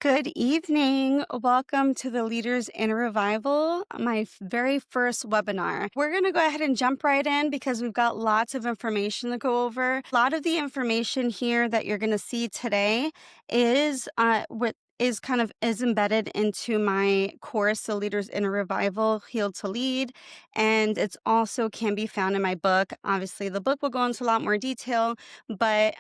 Good evening. Welcome to the Leaders in Revival, my very first webinar. We're going to go ahead and jump right in because we've got lots of information to go over. A lot of the information here that you're going to see today is embedded into my course, The Leaders in a Revival, Healed to Lead. And it's also can be found in my book. Obviously, the book will go into a lot more detail, but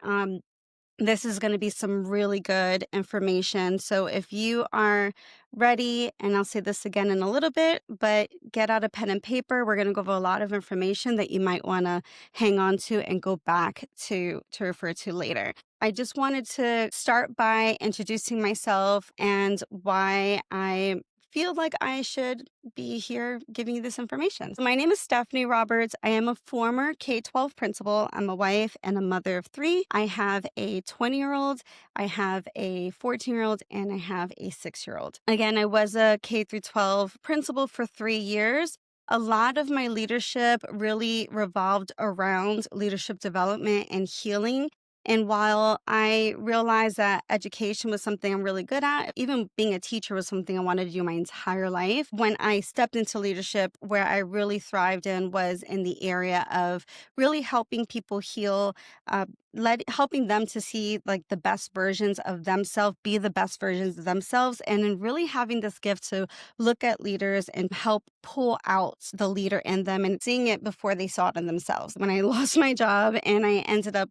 this is going to be some really good information. So if you are ready, and I'll say this again in a little bit, but get out a pen and paper. We're going to go over a lot of information that you might want to hang on to and go back to refer to later. I just wanted to start by introducing myself and why I feel like I should be here giving you this information. So my name is Stephanie Roberts. I am a former K-12 principal. I'm a wife and a mother of 3. I have a 20-year-old, I have a 14-year-old, and I have a 6-year-old. Again, I was a K-12 principal for 3 years. A lot of my leadership really revolved around leadership development and healing. And while I realized that education was something I'm really good at, even being a teacher was something I wanted to do my entire life, when I stepped into leadership, where I really thrived in was in the area of really helping people heal, helping them to see like the best versions of themselves, be the best versions of themselves, and then really having this gift to look at leaders and help pull out the leader in them and seeing it before they saw it in themselves. When I lost my job and I ended up,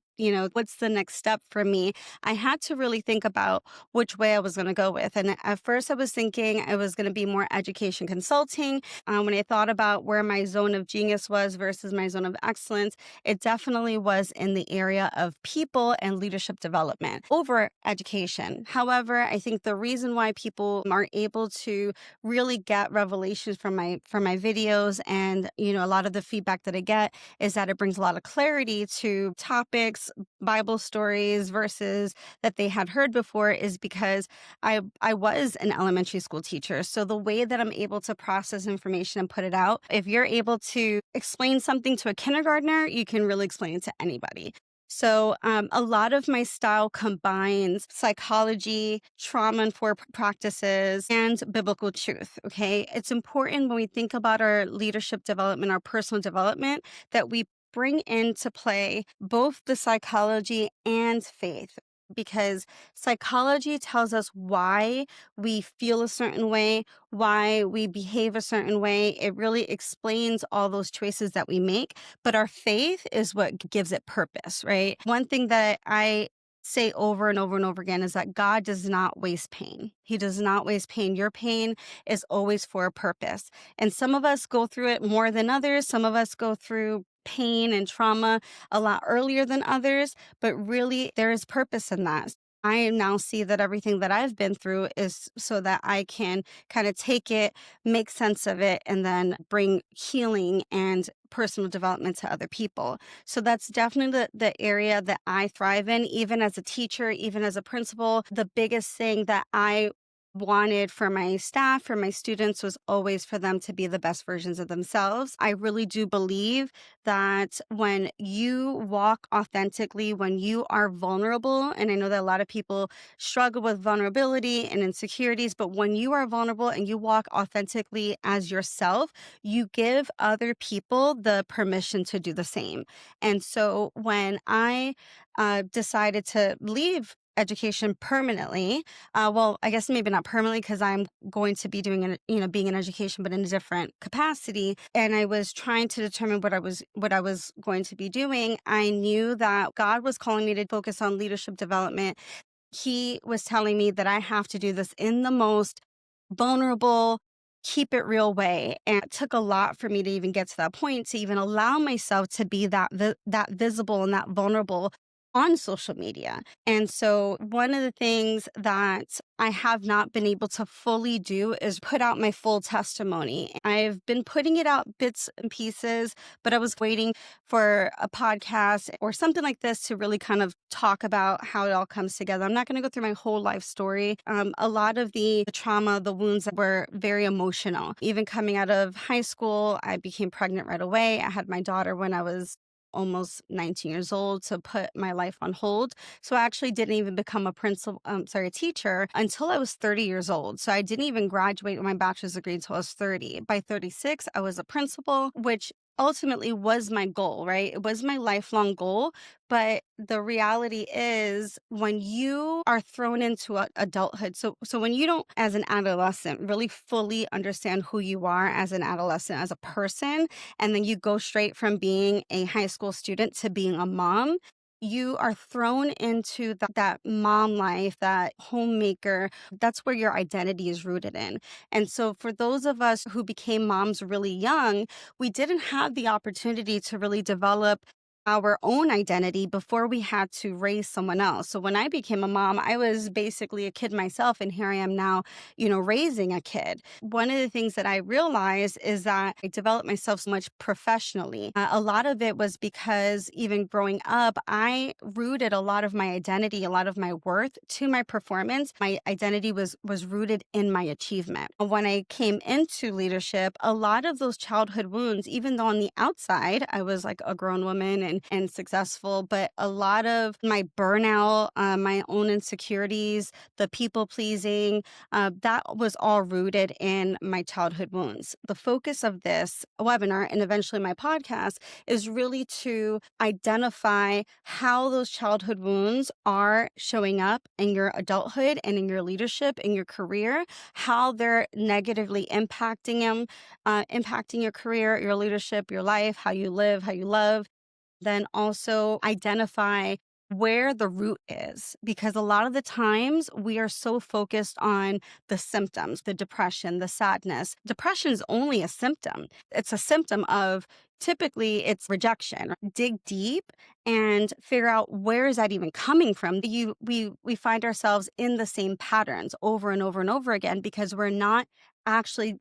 what's the next step for me? I had to really think about which way I was going to go with. And at first I was thinking I was going to be more education consulting. When I thought about where my zone of genius was versus my zone of excellence, it definitely was in the area of people and leadership development over education. However, I think the reason why people are able to really get revelations from my videos and a lot of the feedback that I get is that it brings a lot of clarity to topics, Bible stories versus that they had heard before, is because I was an elementary school teacher. So the way that I'm able to process information and put it out, if you're able to explain something to a kindergartner, you can really explain it to anybody. So a lot of my style combines psychology, trauma-informed practices, and biblical truth, okay? It's important when we think about our leadership development, our personal development, that we bring into play both the psychology and faith, because psychology tells us why we feel a certain way, why we behave a certain way. It really explains all those choices that we make, but our faith is what gives it purpose, right? One thing that I say over and over and over again is that God does not waste pain. He does not waste pain. Your pain is always for a purpose. And some of us go through it more than others. Some of us go through pain and trauma a lot earlier than others, but really there is purpose in that. I now see that everything that I've been through is so that I can kind of take it, make sense of it, and then bring healing and personal development to other people. So that's definitely the area that I thrive in, even as a teacher, even as a principal. The biggest thing that I wanted for my staff, for my students, was always for them to be the best versions of themselves. I really do believe that when you walk authentically, when you are vulnerable, and I know that a lot of people struggle with vulnerability and insecurities, but when you are vulnerable and you walk authentically as yourself, you give other people the permission to do the same. And so when I decided to leave education permanently, well, I guess maybe not permanently because I'm going to be doing being in education, but in a different capacity. And I was trying to determine what I was going to be doing. I knew that God was calling me to focus on leadership development. He was telling me that I have to do this in the most vulnerable, keep it real way. And it took a lot for me to even get to that point, to even allow myself to be that visible and that vulnerable on social media. And so one of the things that I have not been able to fully do is put out my full testimony. I've been putting it out bits and pieces, but I was waiting for a podcast or something like this to really kind of talk about how it all comes together. I'm not going to go through my whole life story. A lot of the trauma, the wounds were very emotional. Even coming out of high school, I became pregnant right away. I had my daughter when I was almost 19 years old to put my life on hold. So I actually didn't even become a teacher until I was 30 years old. So I didn't even graduate with my bachelor's degree until I was 30. By 36, I was a principal, which ultimately was my goal, right? It was my lifelong goal. But the reality is when you are thrown into adulthood, so when you don't, as an adolescent, really fully understand who you are as an adolescent, as a person, and then you go straight from being a high school student to being a mom, you are thrown into that mom life, that homemaker. That's where your identity is rooted in. And so for those of us who became moms really young, we didn't have the opportunity to really develop our own identity before we had to raise someone else. So when I became a mom, I was basically a kid myself, and here I am now, raising a kid. One of the things that I realized is that I developed myself so much professionally. A lot of it was because even growing up, I rooted a lot of my identity, a lot of my worth to my performance. My identity was rooted in my achievement. When I came into leadership, a lot of those childhood wounds, even though on the outside I was like a grown woman and successful, but a lot of my burnout, my own insecurities, the people pleasing, that was all rooted in my childhood wounds. The focus of this webinar and eventually my podcast is really to identify how those childhood wounds are showing up in your adulthood and in your leadership, in your career, how they're negatively impacting your career, your leadership, your life, how you live, how you love. Then also identify where the root is, because a lot of the times we are so focused on the symptoms, the depression, the sadness. Depression is only a symptom. It's a symptom of, typically it's rejection. Dig deep and figure out where is that even coming from. We find ourselves in the same patterns over and over and over again because we're not actually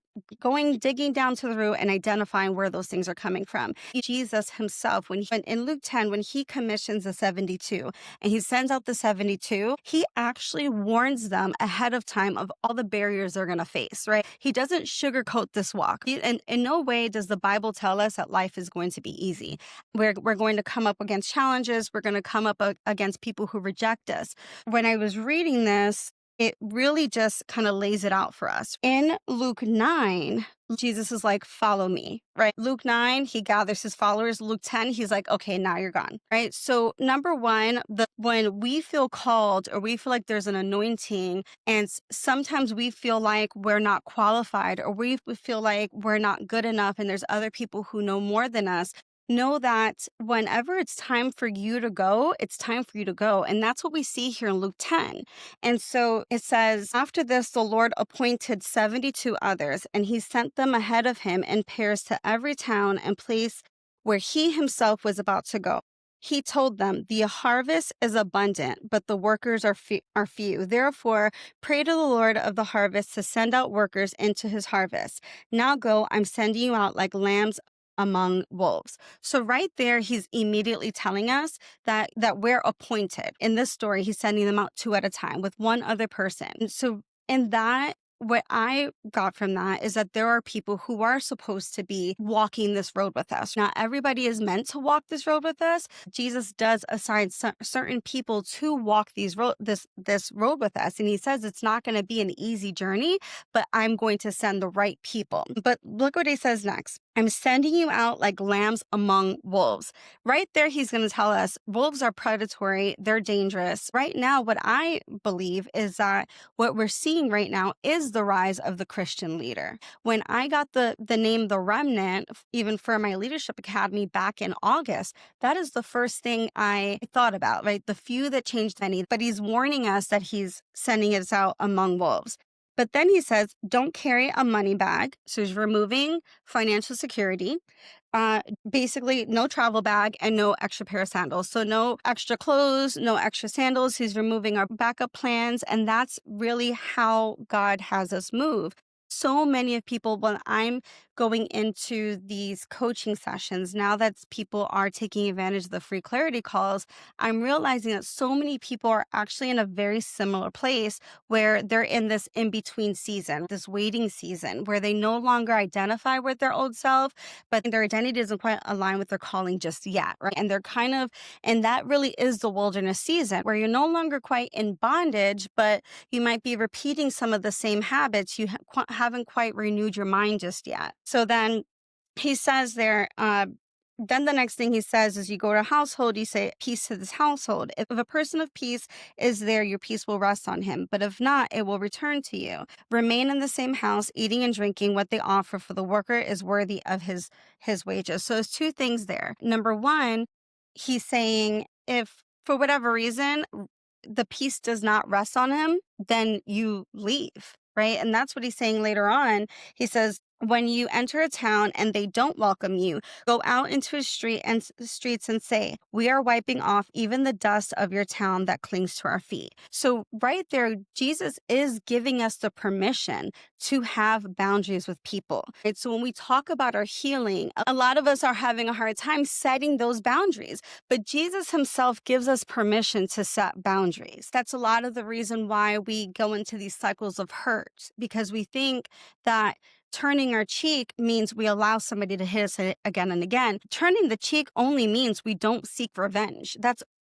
digging down to the root and identifying where those things are coming from. Jesus himself, in Luke 10, when he commissions the 72 and he sends out the 72, he actually warns them ahead of time of all the barriers they're going to face, right? He doesn't sugarcoat this walk. And in no way does the Bible tell us that life is going to be easy. We're going to come up against challenges. We're going to come up against people who reject us. When I was reading this, it really just kind of lays it out for us. In Luke 9, Jesus is like, follow me, right? Luke 9, he gathers his followers. Luke 10, he's like, okay, now you're gone, right? So number one, when we feel called or we feel like there's an anointing and sometimes we feel like we're not qualified or we feel like we're not good enough and there's other people who know more than us, know that whenever it's time for you to go, it's time for you to go. And that's what we see here in Luke 10. And so it says, after this, the Lord appointed 72 others, and he sent them ahead of him in pairs to every town and place where he himself was about to go. He told them, the harvest is abundant, but the workers are few. Therefore, pray to the Lord of the harvest to send out workers into his harvest. Now go, I'm sending you out like lambs among wolves. So right there, he's immediately telling us that we're appointed. In this story, he's sending them out two at a time with one other person. So in that, what I got from that is that there are people who are supposed to be walking this road with us. Not everybody is meant to walk this road with us. Jesus does assign certain people to walk this road with us. And he says it's not going to be an easy journey, but I'm going to send the right people. But look what he says next. I'm sending you out like lambs among wolves. Right there, he's going to tell us wolves are predatory. They're dangerous. Right now, what I believe is that what we're seeing right now is the rise of the Christian leader. When I got the name The Remnant, even for my leadership academy back in August, that is the first thing I thought about, right? The few that changed many, but he's warning us that he's sending us out among wolves. But then he says, don't carry a money bag. So he's removing financial security. Basically, no travel bag and no extra pair of sandals. So no extra clothes, no extra sandals. He's removing our backup plans. And that's really how God has us move. So many of people, when I'm going into these coaching sessions, now that people are taking advantage of the free clarity calls, I'm realizing that so many people are actually in a very similar place where they're in this in between season, this waiting season, where they no longer identify with their old self, but their identity doesn't quite align with their calling just yet, right? And they're kind of, and that really is the wilderness season where you're no longer quite in bondage, but you might be repeating some of the same habits. You haven't quite renewed your mind just yet. So then he says there, then the next thing he says is, you go to a household, you say, peace to this household. If a person of peace is there, your peace will rest on him. But if not, it will return to you. Remain in the same house, eating and drinking what they offer, for the worker is worthy of his wages. So there's two things there. Number one, he's saying, if for whatever reason the peace does not rest on him, then you leave, right? And that's what he's saying later on. He says, when you enter a town and they don't welcome you, go out into a street and streets and say, we are wiping off even the dust of your town that clings to our feet. So right there, Jesus is giving us the permission to have boundaries with people. Right? So when we talk about our healing, a lot of us are having a hard time setting those boundaries, but Jesus himself gives us permission to set boundaries. That's a lot of the reason why we go into these cycles of hurt, because we think that turning our cheek means we allow somebody to hit us again and again. Turning the cheek only means we don't seek revenge.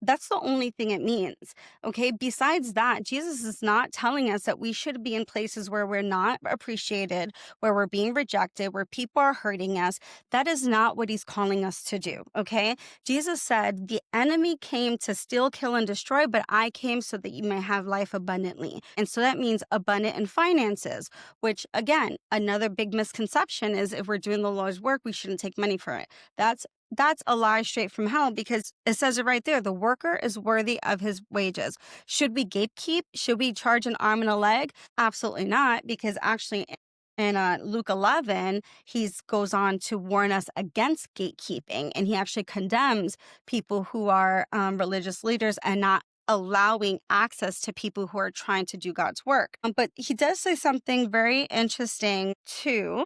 That's the only thing it means. Okay. Besides that, Jesus is not telling us that we should be in places where we're not appreciated, where we're being rejected, where people are hurting us. That is not what he's calling us to do. Okay. Jesus said, the enemy came to steal, kill, and destroy, but I came so that you may have life abundantly. And so that means abundant in finances, which again, another big misconception is, if we're doing the Lord's work, we shouldn't take money for it. That's a lie straight from hell, because it says it right there. The worker is worthy of his wages. Should we gatekeep? Should we charge an arm and a leg? Absolutely not, because actually in Luke 11, he goes on to warn us against gatekeeping, and he actually condemns people who are religious leaders and not allowing access to people who are trying to do God's work. But he does say something very interesting too.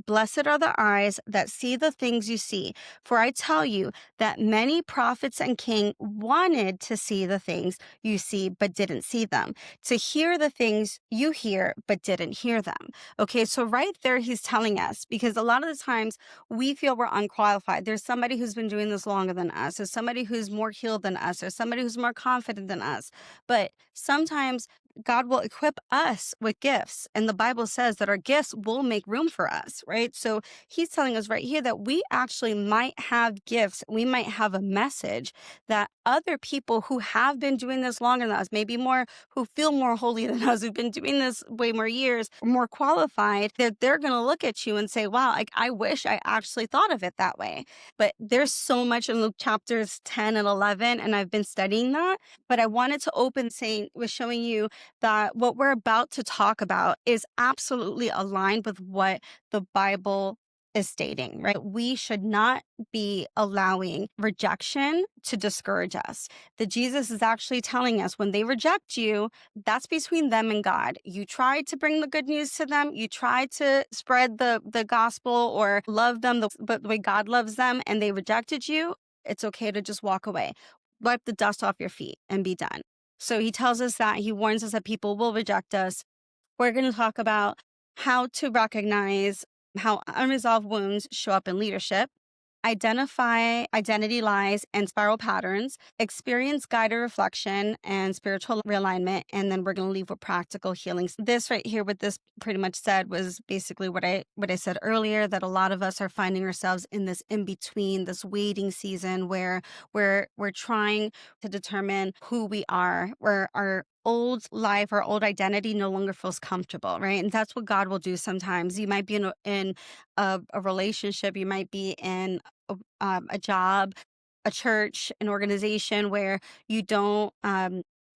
Blessed are the eyes that see the things you see. For I tell you that many prophets and kings wanted to see the things you see, but didn't see them, to hear the things you hear, but didn't hear them. Okay, so right there, he's telling us, because a lot of the times we feel we're unqualified. There's somebody who's been doing this longer than us, or somebody who's more healed than us, or somebody who's more confident than us. But sometimes God will equip us with gifts. And the Bible says that our gifts will make room for us, right? So he's telling us right here that we actually might have gifts. We might have a message that other people who have been doing this longer than us, maybe more, who feel more holy than us, who've been doing this way more years, more qualified, they're going to look at you and say, wow, like, I wish I actually thought of it that way. But there's so much in Luke chapters 10 and 11, and I've been studying that. But I wanted to open saying, was showing you that what we're about to talk about is absolutely aligned with what the Bible is stating, right? We should not be allowing rejection to discourage us. That Jesus is actually telling us, when they reject you, that's between them and God. You tried to bring the good news to them. You tried to spread the gospel or love them the way God loves them, and they rejected you. It's okay to just walk away. Wipe the dust off your feet and be done. So he tells us that, he warns us that people will reject us. We're going to talk about how to recognize how unresolved wounds show up in leadership, identify identity lies and spiral patterns, experience guided reflection and spiritual realignment, and then we're going to leave with practical healing. This right here, what this pretty much said, was basically what I said earlier, that a lot of us are finding ourselves in this in between, this waiting season where we're trying to determine who we are, where our old life, our old identity no longer feels comfortable, right? And that's what God will do sometimes. You might be in a relationship, you might be in a job, a church, an organization where you don't,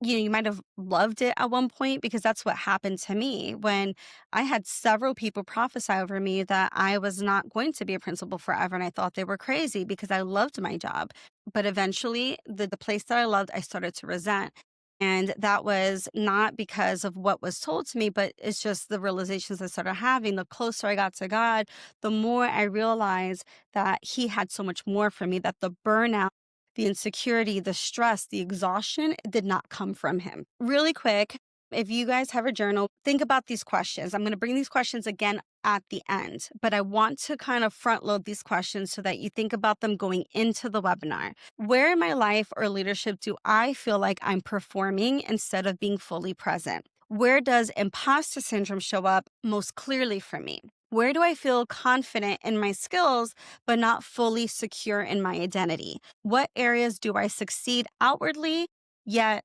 you might have loved it at one point, because that's what happened to me when I had several people prophesy over me that I was not going to be a principal forever. And I thought they were crazy because I loved my job. But eventually, the place that I loved, I started to resent. And that was not because of what was told to me, but it's just the realizations I started having. The closer I got to God, the more I realized that He had so much more for me, that the burnout, the insecurity, the stress, the exhaustion did not come from Him. Really quick, if you guys have a journal, think about these questions. I'm going to bring these questions again at the end, but I want to kind of front load these questions so that you think about them going into the webinar. Where in my life or leadership do I feel like I'm performing instead of being fully present? Where does imposter syndrome show up most clearly for me? Where do I feel confident in my skills, but not fully secure in my identity? What areas do I succeed outwardly, yet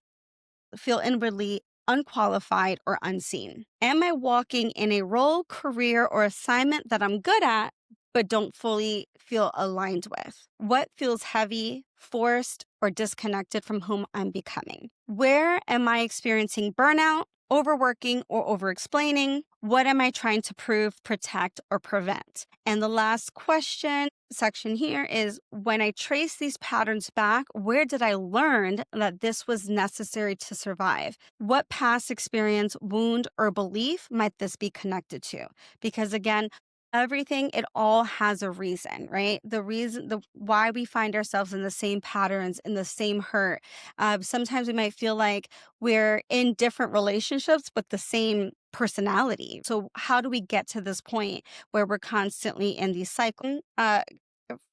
feel inwardly unqualified or unseen? Am I walking in a role, career, or assignment that I'm good at, but don't fully feel aligned with? What feels heavy, forced, or disconnected from whom I'm becoming? Where am I experiencing burnout, overworking, or over-explaining? What am I trying to prove, protect, or prevent? And the last question section here is, when I trace these patterns back, where did I learn that this was necessary to survive? What past experience, wound, or belief might this be connected to? Because again, everything, it all has a reason, right? The reason, the why we find ourselves in the same patterns, in the same hurt. Sometimes we might feel like we're in different relationships but the same personality. So how do we get to this point where we're constantly in these cycles?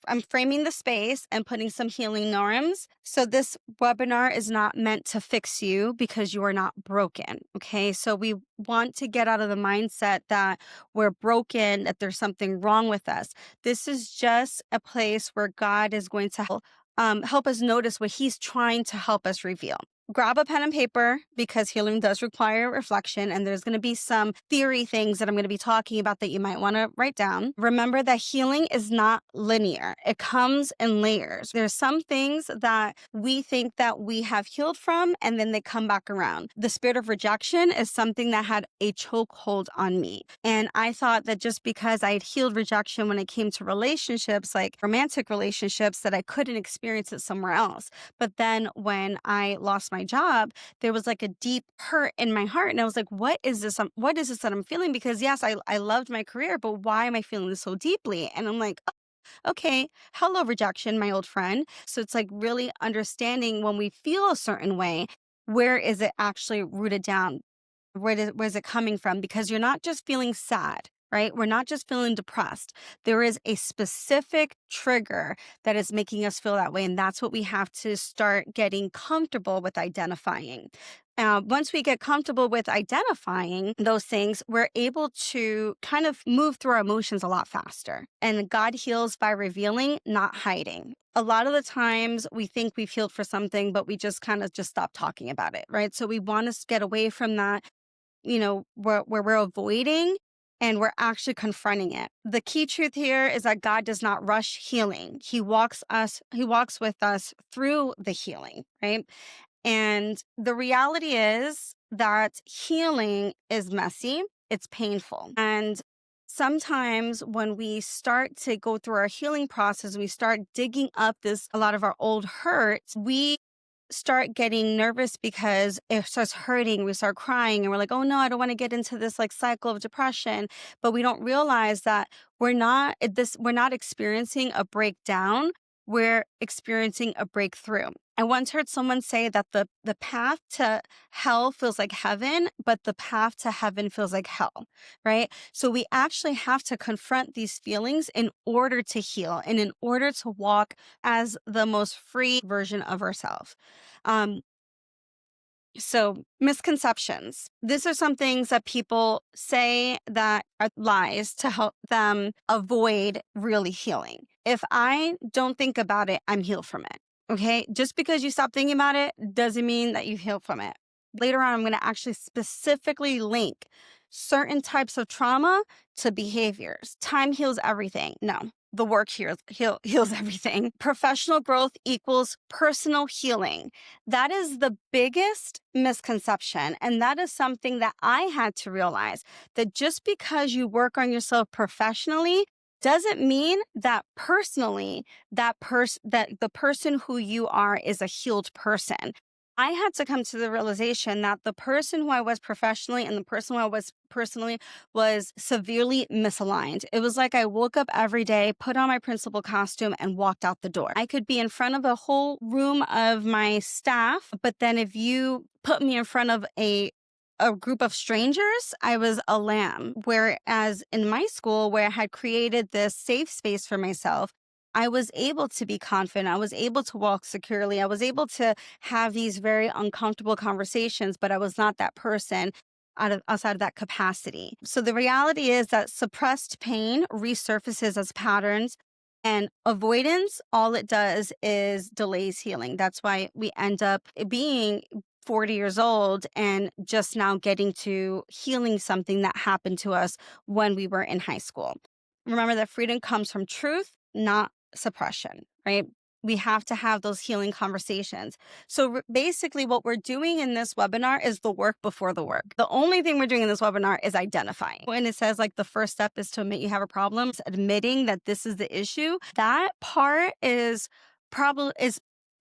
I'm framing the space and putting some healing norms. So this webinar is not meant to fix you because you are not broken. Okay. So we want to get out of the mindset that we're broken, that there's something wrong with us. This is just a place where God is going to help us notice what He's trying to help us reveal. Grab a pen and paper because healing does require reflection, and there's going to be some theory things that I'm going to be talking about that you might want to write down. Remember that healing is not linear. It comes in layers. There's some things that we think that we have healed from, and then they come back around. The spirit of rejection is something that had a chokehold on me. And I thought that just because I had healed rejection when it came to relationships, like romantic relationships, that I couldn't experience it somewhere else. But then when I lost my job, there was like a deep hurt in my heart. And I was like, what is this? What is this that I'm feeling? Because yes, I loved my career, but why am I feeling this so deeply? And I'm like, oh, okay, hello, rejection, my old friend. So it's like really understanding when we feel a certain way, where is it actually rooted down? Where's it coming from? Because you're not just feeling sad, right? We're not just feeling depressed. There is a specific trigger that is making us feel that way. And that's what we have to start getting comfortable with identifying. Once we get comfortable with identifying those things, we're able to kind of move through our emotions a lot faster. And God heals by revealing, not hiding. A lot of the times we think we've healed for something, but we just kind of just stop talking about it, right? So we want to get away from that, where we're avoiding and we're actually confronting it. The key truth here is that God does not rush healing. He walks with us through the healing, right? And the reality is that healing is messy, it's painful. And sometimes when we start to go through our healing process, we start digging up a lot of our old hurts, we start getting nervous because it starts hurting. We start crying and we're like, oh no, I don't want to get into this like cycle of depression. But we don't realize that we're not experiencing a breakdown. We're experiencing a breakthrough. I once heard someone say that the path to hell feels like heaven, but the path to heaven feels like hell, right? So we actually have to confront these feelings in order to heal and in order to walk as the most free version of ourselves. Um, so, misconceptions. These are some things that people say that are lies to help them avoid really healing. If I don't think about it, I'm healed from it. Okay. Just because you stop thinking about it doesn't mean that you heal from it. Later on, I'm going to actually specifically link certain types of trauma to behaviors. Time heals everything. No, the work heals everything. Professional growth equals personal healing. That is the biggest misconception. And that is something that I had to realize, that just because you work on yourself professionally doesn't mean that personally that the person who you are is a healed person. I had to come to the realization that the person who I was professionally and the person who I was personally was severely misaligned. It was like I woke up every day, put on my principal costume, and walked out the door. I could be in front of a whole room of my staff, but then if you put me in front of a group of strangers, I was a lamb. Whereas in my school, where I had created this safe space for myself, I was able to be confident. I was able to walk securely. I was able to have these very uncomfortable conversations, but I was not that person outside of that capacity. So the reality is that suppressed pain resurfaces as patterns, and avoidance, all it does is delays healing. That's why we end up being 40 years old and just now getting to healing something that happened to us when we were in high school. Remember that freedom comes from truth, not suppression, right? We have to have those healing conversations. So basically, what we're doing in this webinar is the work before the work. The only thing we're doing in this webinar is identifying. When it says like the first step is to admit you have a problem, it's admitting that this is the issue. That part is probably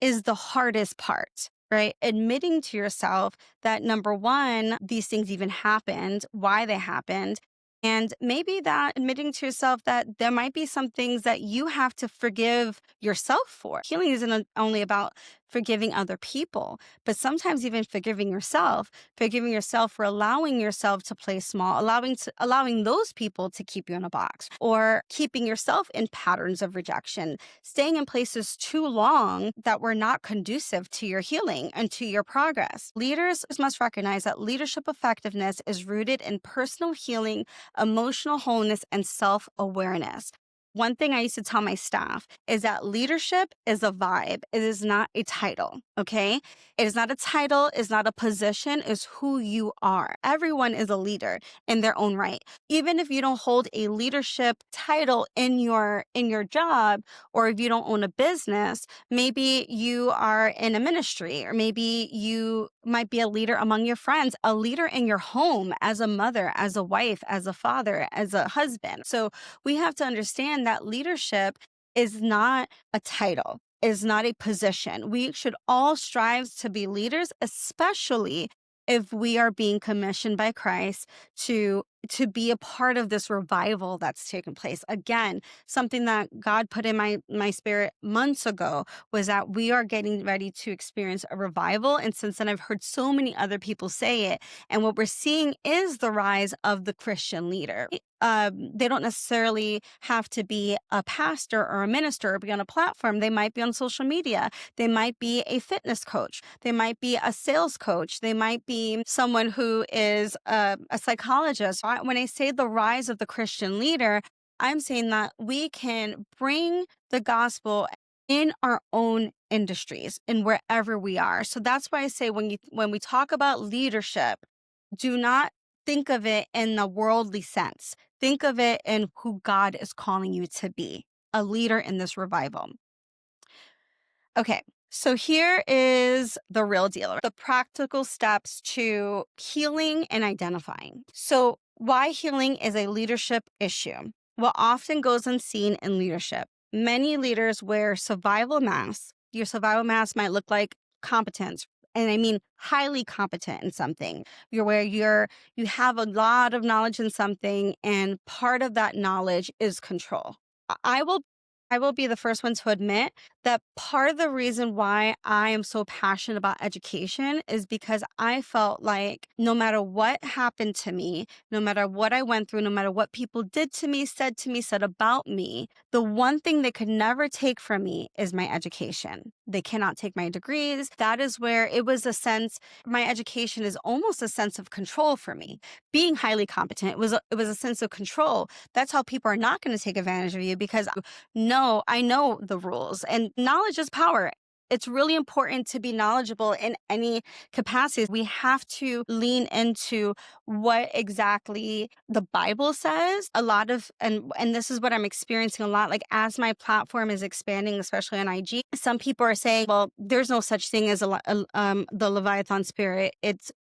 is the hardest part. Right? Admitting to yourself that number one, these things even happened, why they happened, and maybe that admitting to yourself that there might be some things that you have to forgive yourself for. Healing isn't only about forgiving other people, but sometimes even forgiving yourself for allowing yourself to play small, allowing those people to keep you in a box, or keeping yourself in patterns of rejection, staying in places too long that were not conducive to your healing and to your progress. Leaders must recognize that leadership effectiveness is rooted in personal healing, emotional wholeness, and self-awareness. One thing I used to tell my staff is that leadership is a vibe. It is not a title, okay? It is not a title, it's not a position, it's who you are. Everyone is a leader in their own right. Even if you don't hold a leadership title in your job, or if you don't own a business, maybe you are in a ministry, or maybe you might be a leader among your friends, a leader in your home as a mother, as a wife, as a father, as a husband. So we have to understand that leadership is not a title, is not a position. We should all strive to be leaders, especially if we are being commissioned by Christ to be a part of this revival that's taken place. Again, something that God put in my spirit months ago was that we are getting ready to experience a revival. And since then, I've heard so many other people say it. And what we're seeing is the rise of the Christian leader. They don't necessarily have to be a pastor or a minister or be on a platform. They might be on social media. They might be a fitness coach. They might be a sales coach. They might be someone who is a psychologist. When I say the rise of the Christian leader, I'm saying that we can bring the gospel in our own industries and wherever we are. So that's why I say when we talk about leadership, do not think of it in the worldly sense. Think of it in who God is calling you to be, a leader in this revival. Okay, so here is the real deal, the practical steps to healing and identifying. So why healing is a leadership issue? What often goes unseen in leadership. Many leaders wear survival masks. Your survival mask might look like competence, and I mean highly competent in something. You have a lot of knowledge in something, and part of that knowledge is control. I will I will be the first one to admit that part of the reason why I am so passionate about education is because I felt like no matter what happened to me, no matter what I went through, no matter what people did to me, said about me, the one thing they could never take from me is my education. They cannot take my degrees. That is where it was a sense, my education is almost a sense of control for me. Being highly competent, it was a sense of control. That's how people are not going to take advantage of you because no, I know the rules, and knowledge is power. It's really important to be knowledgeable in any capacity. We have to lean into what exactly the Bible says. A lot of, and this is what I'm experiencing a lot, like as my platform is expanding, especially on IG, some people are saying, well, there's no such thing as the Leviathan spirit.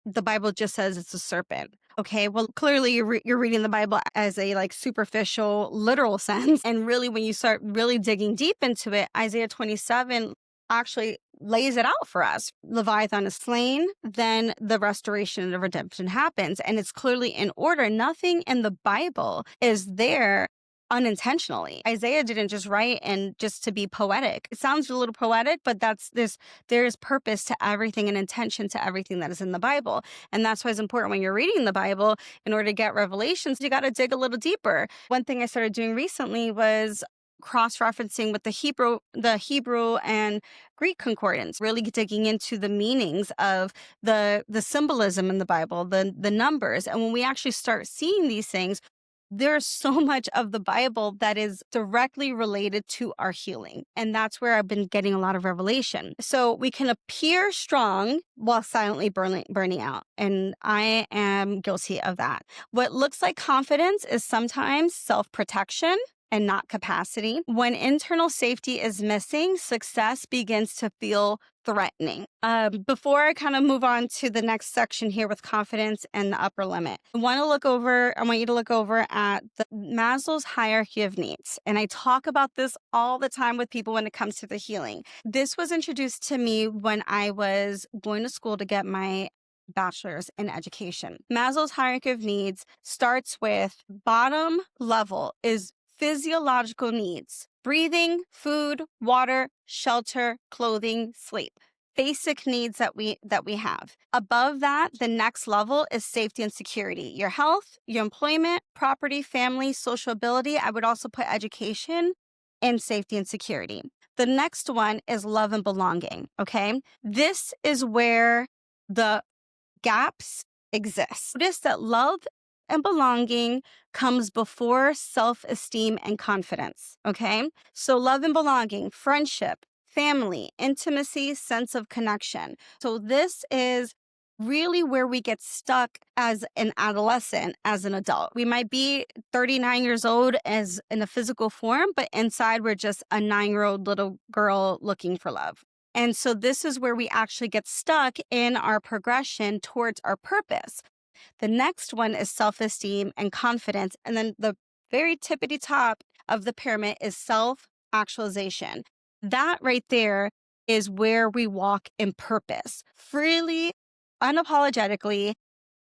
The Bible just says it's a serpent. Okay, well, clearly you're reading the Bible as a like superficial, literal sense. And really, when you start really digging deep into it, Isaiah 27, actually lays it out for us. Leviathan is slain, then the restoration and the redemption happens. And it's clearly in order. Nothing in the Bible is there unintentionally. Isaiah didn't just write and just to be poetic. It sounds a little poetic, but there's purpose to everything and intention to everything that is in the Bible. And that's why it's important when you're reading the Bible, in order to get revelations, you got to dig a little deeper. One thing I started doing recently was cross-referencing with the Hebrew and Greek concordance, really digging into the meanings of the symbolism in the Bible, the numbers. And when we actually start seeing these things, there's so much of the Bible that is directly related to our healing. And that's where I've been getting a lot of revelation. So we can appear strong while silently burning out. And I am guilty of that. What looks like confidence is sometimes self-protection and not capacity. When internal safety is missing, success begins to feel threatening. Before I kind of move on to the next section here with confidence and the upper limit, I want you to look over at the Maslow's hierarchy of needs. And I talk about this all the time with people when it comes to the healing. This was introduced to me when I was going to school to get my bachelor's in education. Maslow's hierarchy of needs starts with bottom level is physiological needs: breathing, food, water, shelter, clothing, sleep. Basic needs that we have. Above that, the next level is safety and security. Your health, your employment, property, family, social ability. I would also put education and safety and security. The next one is love and belonging. Okay. This is where the gaps exist. Notice that love and belonging comes before self-esteem and confidence, okay? So love and belonging, friendship, family, intimacy, sense of connection. So this is really where we get stuck as an adolescent, as an adult. We might be 39 years old as in a physical form, but inside we're just a 9-year-old little girl looking for love. And so this is where we actually get stuck in our progression towards our purpose. The next one is self-esteem and confidence. And then the very tippity top of the pyramid is self-actualization. That right there is where we walk in purpose, freely, unapologetically,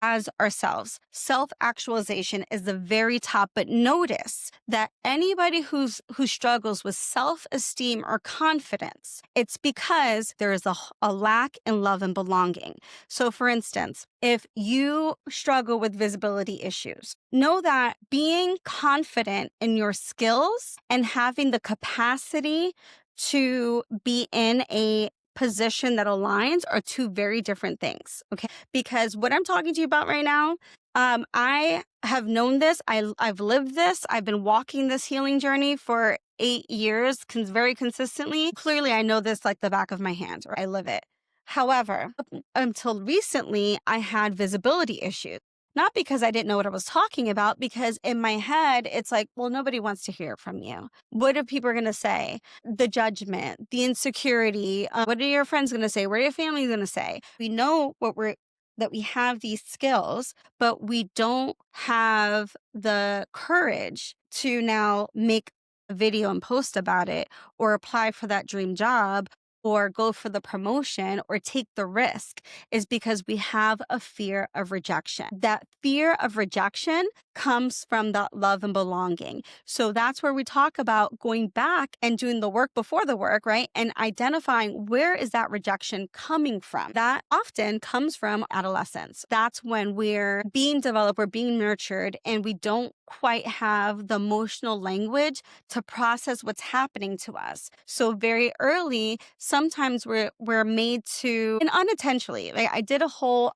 as ourselves. Self-actualization is the very top, but notice that anybody who struggles with self-esteem or confidence, it's because there is a lack in love and belonging. So for instance, if you struggle with visibility issues, know that being confident in your skills and having the capacity to be in a position that aligns are two very different things, okay? Because what I'm talking to you about right now, I have known this. I've lived this. I've been walking this healing journey for 8 years, very consistently. Clearly, I know this like the back of my hand, or I live it. However, until recently, I had visibility issues. Not because I didn't know what I was talking about, because in my head, it's like, well, nobody wants to hear from you. What are people going to say? The judgment, the insecurity. What are your friends going to say? What are your family going to say? We know that we have these skills, but we don't have the courage to now make a video and post about it, or apply for that dream job, or go for the promotion, or take the risk, is because we have a fear of rejection. That fear of rejection comes from that love and belonging. So that's where we talk about going back and doing the work before the work, right? And identifying where is that rejection coming from. That often comes from adolescence. That's when we're being developed, we're being nurtured, and we don't quite have the emotional language to process what's happening to us. So very early, sometimes we're made to, and unintentionally, like I did a whole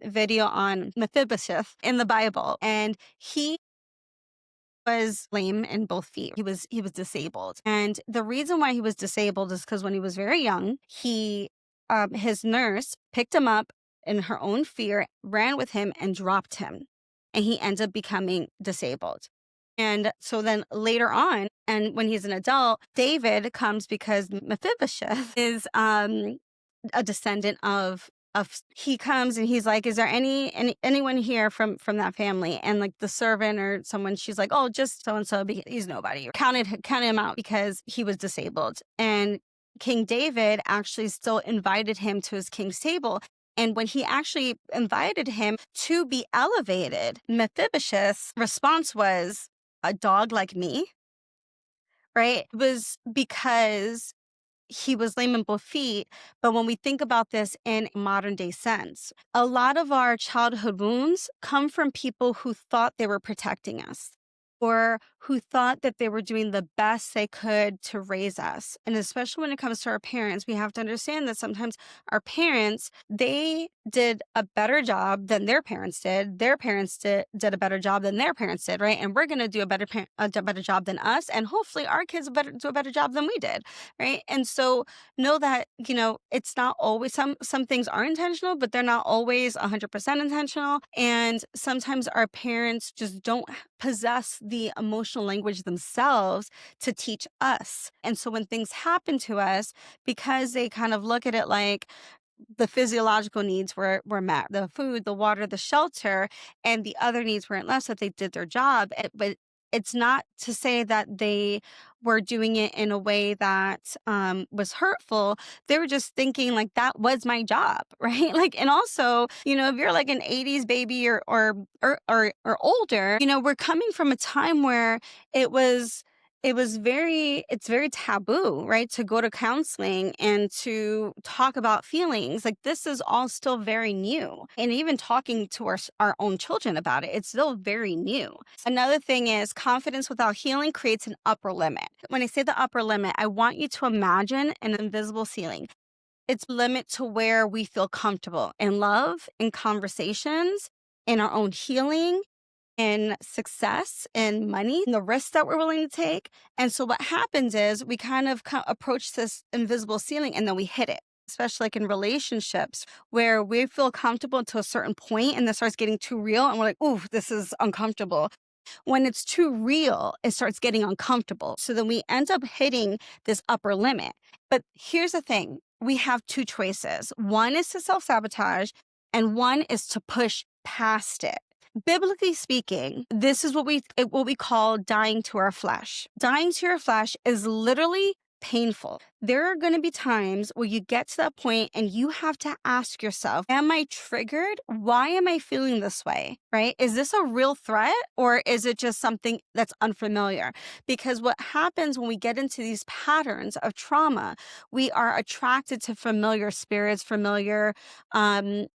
video on Mephibosheth in the Bible, and he was lame in both feet. He was disabled. And the reason why he was disabled is because when he was very young, his nurse picked him up in her own fear, ran with him and dropped him. And he ends up becoming disabled. And so then later on, and when he's an adult, David comes because Mephibosheth is a descendant of he comes and he's like, is there anyone here from that family? And like the servant or someone, she's like, oh, just so and so, he's nobody. Counted him out because he was disabled. And King David actually still invited him to his king's table. And when he actually invited him to be elevated, Mephibosheth's response was, "A dog like me?" Right? It was because he was lame in both feet. But when we think about this in a modern day sense, a lot of our childhood wounds come from people who thought they were protecting us or who thought that they were doing the best they could to raise us. And especially when it comes to our parents, we have to understand that sometimes our parents, they did a better job than their parents did. Their parents did a better job than their parents did, right? And we're going to do a better job than us. And hopefully our kids do a better job than we did, right? And so know that, it's not always, some things are intentional, but they're not always 100% intentional. And sometimes our parents just don't possess the emotional language themselves to teach us. And so when things happen to us, because they kind of look at it like the physiological needs were met, the food, the water, the shelter, and the other needs weren't less, that they did their job. But it's not to say that they were doing it in a way that was hurtful. They were just thinking like that was my job, right? Like, and also, if you're like an '80s baby or older, we're coming from a time where it was it's very taboo, right? To go to counseling and to talk about feelings. Like this is all still very new. And even talking to our own children about it, it's still very new. Another thing is confidence without healing creates an upper limit. When I say the upper limit, I want you to imagine an invisible ceiling. It's limit to where we feel comfortable in love, in conversations, in our own healing, in success and money and the risks that we're willing to take. And so what happens is we kind of approach this invisible ceiling and then we hit it. Especially like in relationships where we feel comfortable to a certain point and this starts getting too real and we're like, ooh, this is uncomfortable. When it's too real, it starts getting uncomfortable. So then we end up hitting this upper limit. But here's the thing. We have two choices. One is to self-sabotage and one is to push past it. Biblically speaking, this is what we call dying to our flesh. Dying to your flesh is literally painful. There are going to be times where you get to that point and you have to ask yourself, am I triggered? Why am I feeling this way? Right? Is this a real threat or is it just something that's unfamiliar? Because what happens when we get into these patterns of trauma, we are attracted to familiar spirits, and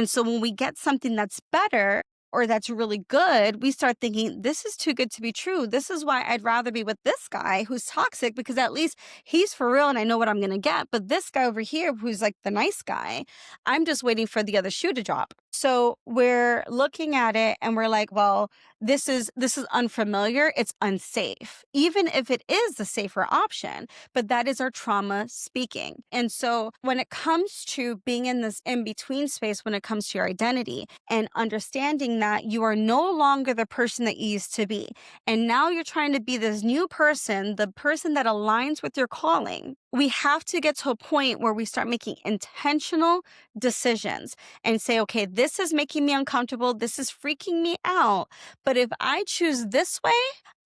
so when we get something that's better, or that's really good, we start thinking, this is too good to be true. This is why I'd rather be with this guy who's toxic because at least he's for real and I know what I'm going to get. But this guy over here who's like the nice guy, I'm just waiting for the other shoe to drop. So we're looking at it and we're like, well, this is unfamiliar. It's unsafe, even if it is the safer option. But that is our trauma speaking. And so when it comes to being in this in-between space, when it comes to your identity and understanding that you are no longer the person that you used to be, and now you're trying to be this new person, the person that aligns with your calling, we have to get to a point where we start making intentional decisions and say, okay, this is making me uncomfortable. This is freaking me out. But if I choose this way,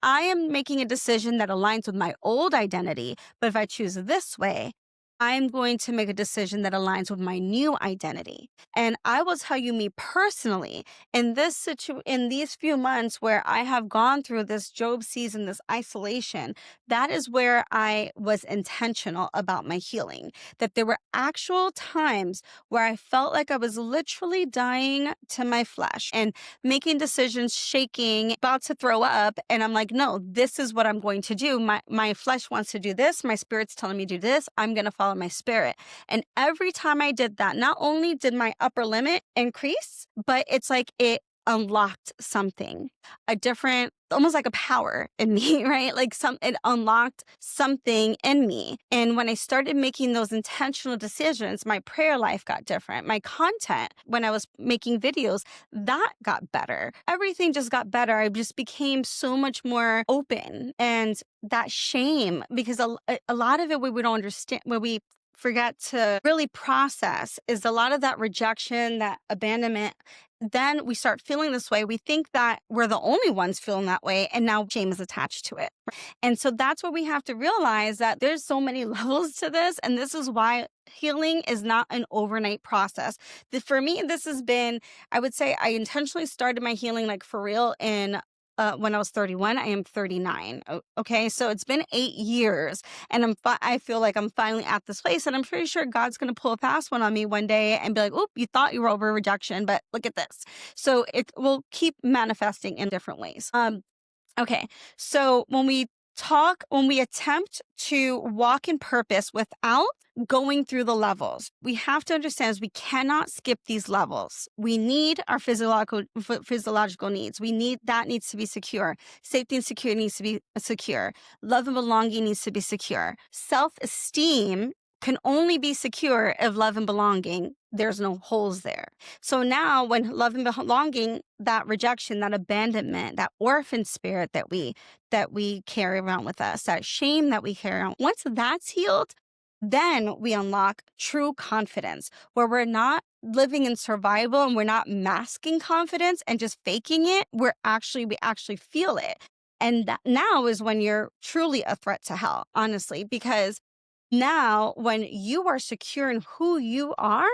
I am making a decision that aligns with my old identity. But if I choose this way, I'm going to make a decision that aligns with my new identity. And I will tell you, me personally, in these few months where I have gone through this Job season, this isolation, that is where I was intentional about my healing. That there were actual times where I felt like I was literally dying to my flesh and making decisions, shaking, about to throw up. And I'm like, no, this is what I'm going to do. My flesh wants to do this. My spirit's telling me to do this. I'm going to follow my spirit. And every time I did that, not only did my upper limit increase, but it's like it unlocked something, a different, almost like a power in me, right? Like it unlocked something in me. And when I started making those intentional decisions, my prayer life got different. My content, when I was making videos, that got better. Everything just got better. I just became so much more open. And that shame, because a lot of it we don't understand, when we forget to really process, is a lot of that rejection, that abandonment, then we start feeling this way. We think that we're the only ones feeling that way, and now shame is attached to it. And so that's what we have to realize, that there's so many levels to this. And this is why healing is not an overnight process. For me, this has been, I would say I intentionally started my healing like for real in when I was 31. I am 39. Okay. So it's been 8 years, and I feel like I'm finally at this place, and I'm pretty sure God's going to pull a fast one on me one day and be like, "Oop, you thought you were over rejection, but look at this." So it will keep manifesting in different ways. Okay. So when we attempt to walk in purpose without going through the levels, we have to understand is we cannot skip these levels. We need our physiological needs. That needs to be secure. Safety and security needs to be secure. Love and belonging needs to be secure. Self-esteem can only be secure if love and belonging, there's no holes there. So now when love and belonging, that rejection, that abandonment, that orphan spirit that we carry around with us, that shame that we carry around, once that's healed, then we unlock true confidence, where we're not living in survival and we're not masking confidence and just faking it. We actually feel it. And that now is when you're truly a threat to hell, honestly, because now, when you are secure in who you are,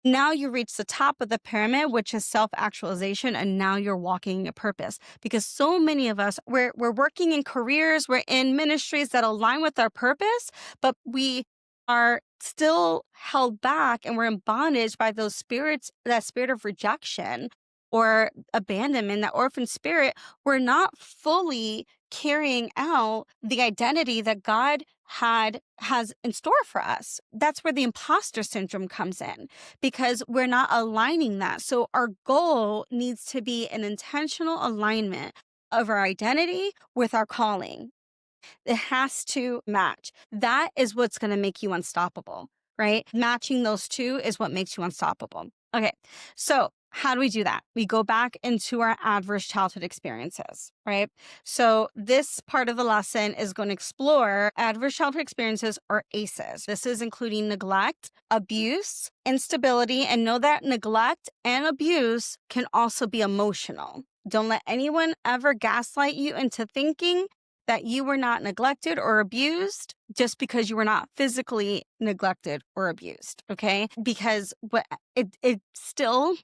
now you reach the top of the pyramid, which is self-actualization, and now you're walking a purpose. Because so many of us, we're working in careers, we're in ministries that align with our purpose, but we are still held back and we're in bondage by those spirits, that spirit of rejection or abandonment, that orphan spirit. We're not fully carrying out the identity that God has in store for us. That's where the imposter syndrome comes in, because we're not aligning that. So our goal needs to be an intentional alignment of our identity with our calling. It has to match. That is what's going to make you unstoppable, right? Matching those two is what makes you unstoppable. Okay. So how do we do that? We go back into our adverse childhood experiences, right? So this part of the lesson is going to explore adverse childhood experiences, or ACEs. This is including neglect, abuse, instability, and know that neglect and abuse can also be emotional. Don't let anyone ever gaslight you into thinking that you were not neglected or abused just because you were not physically neglected or abused, okay? Because it still,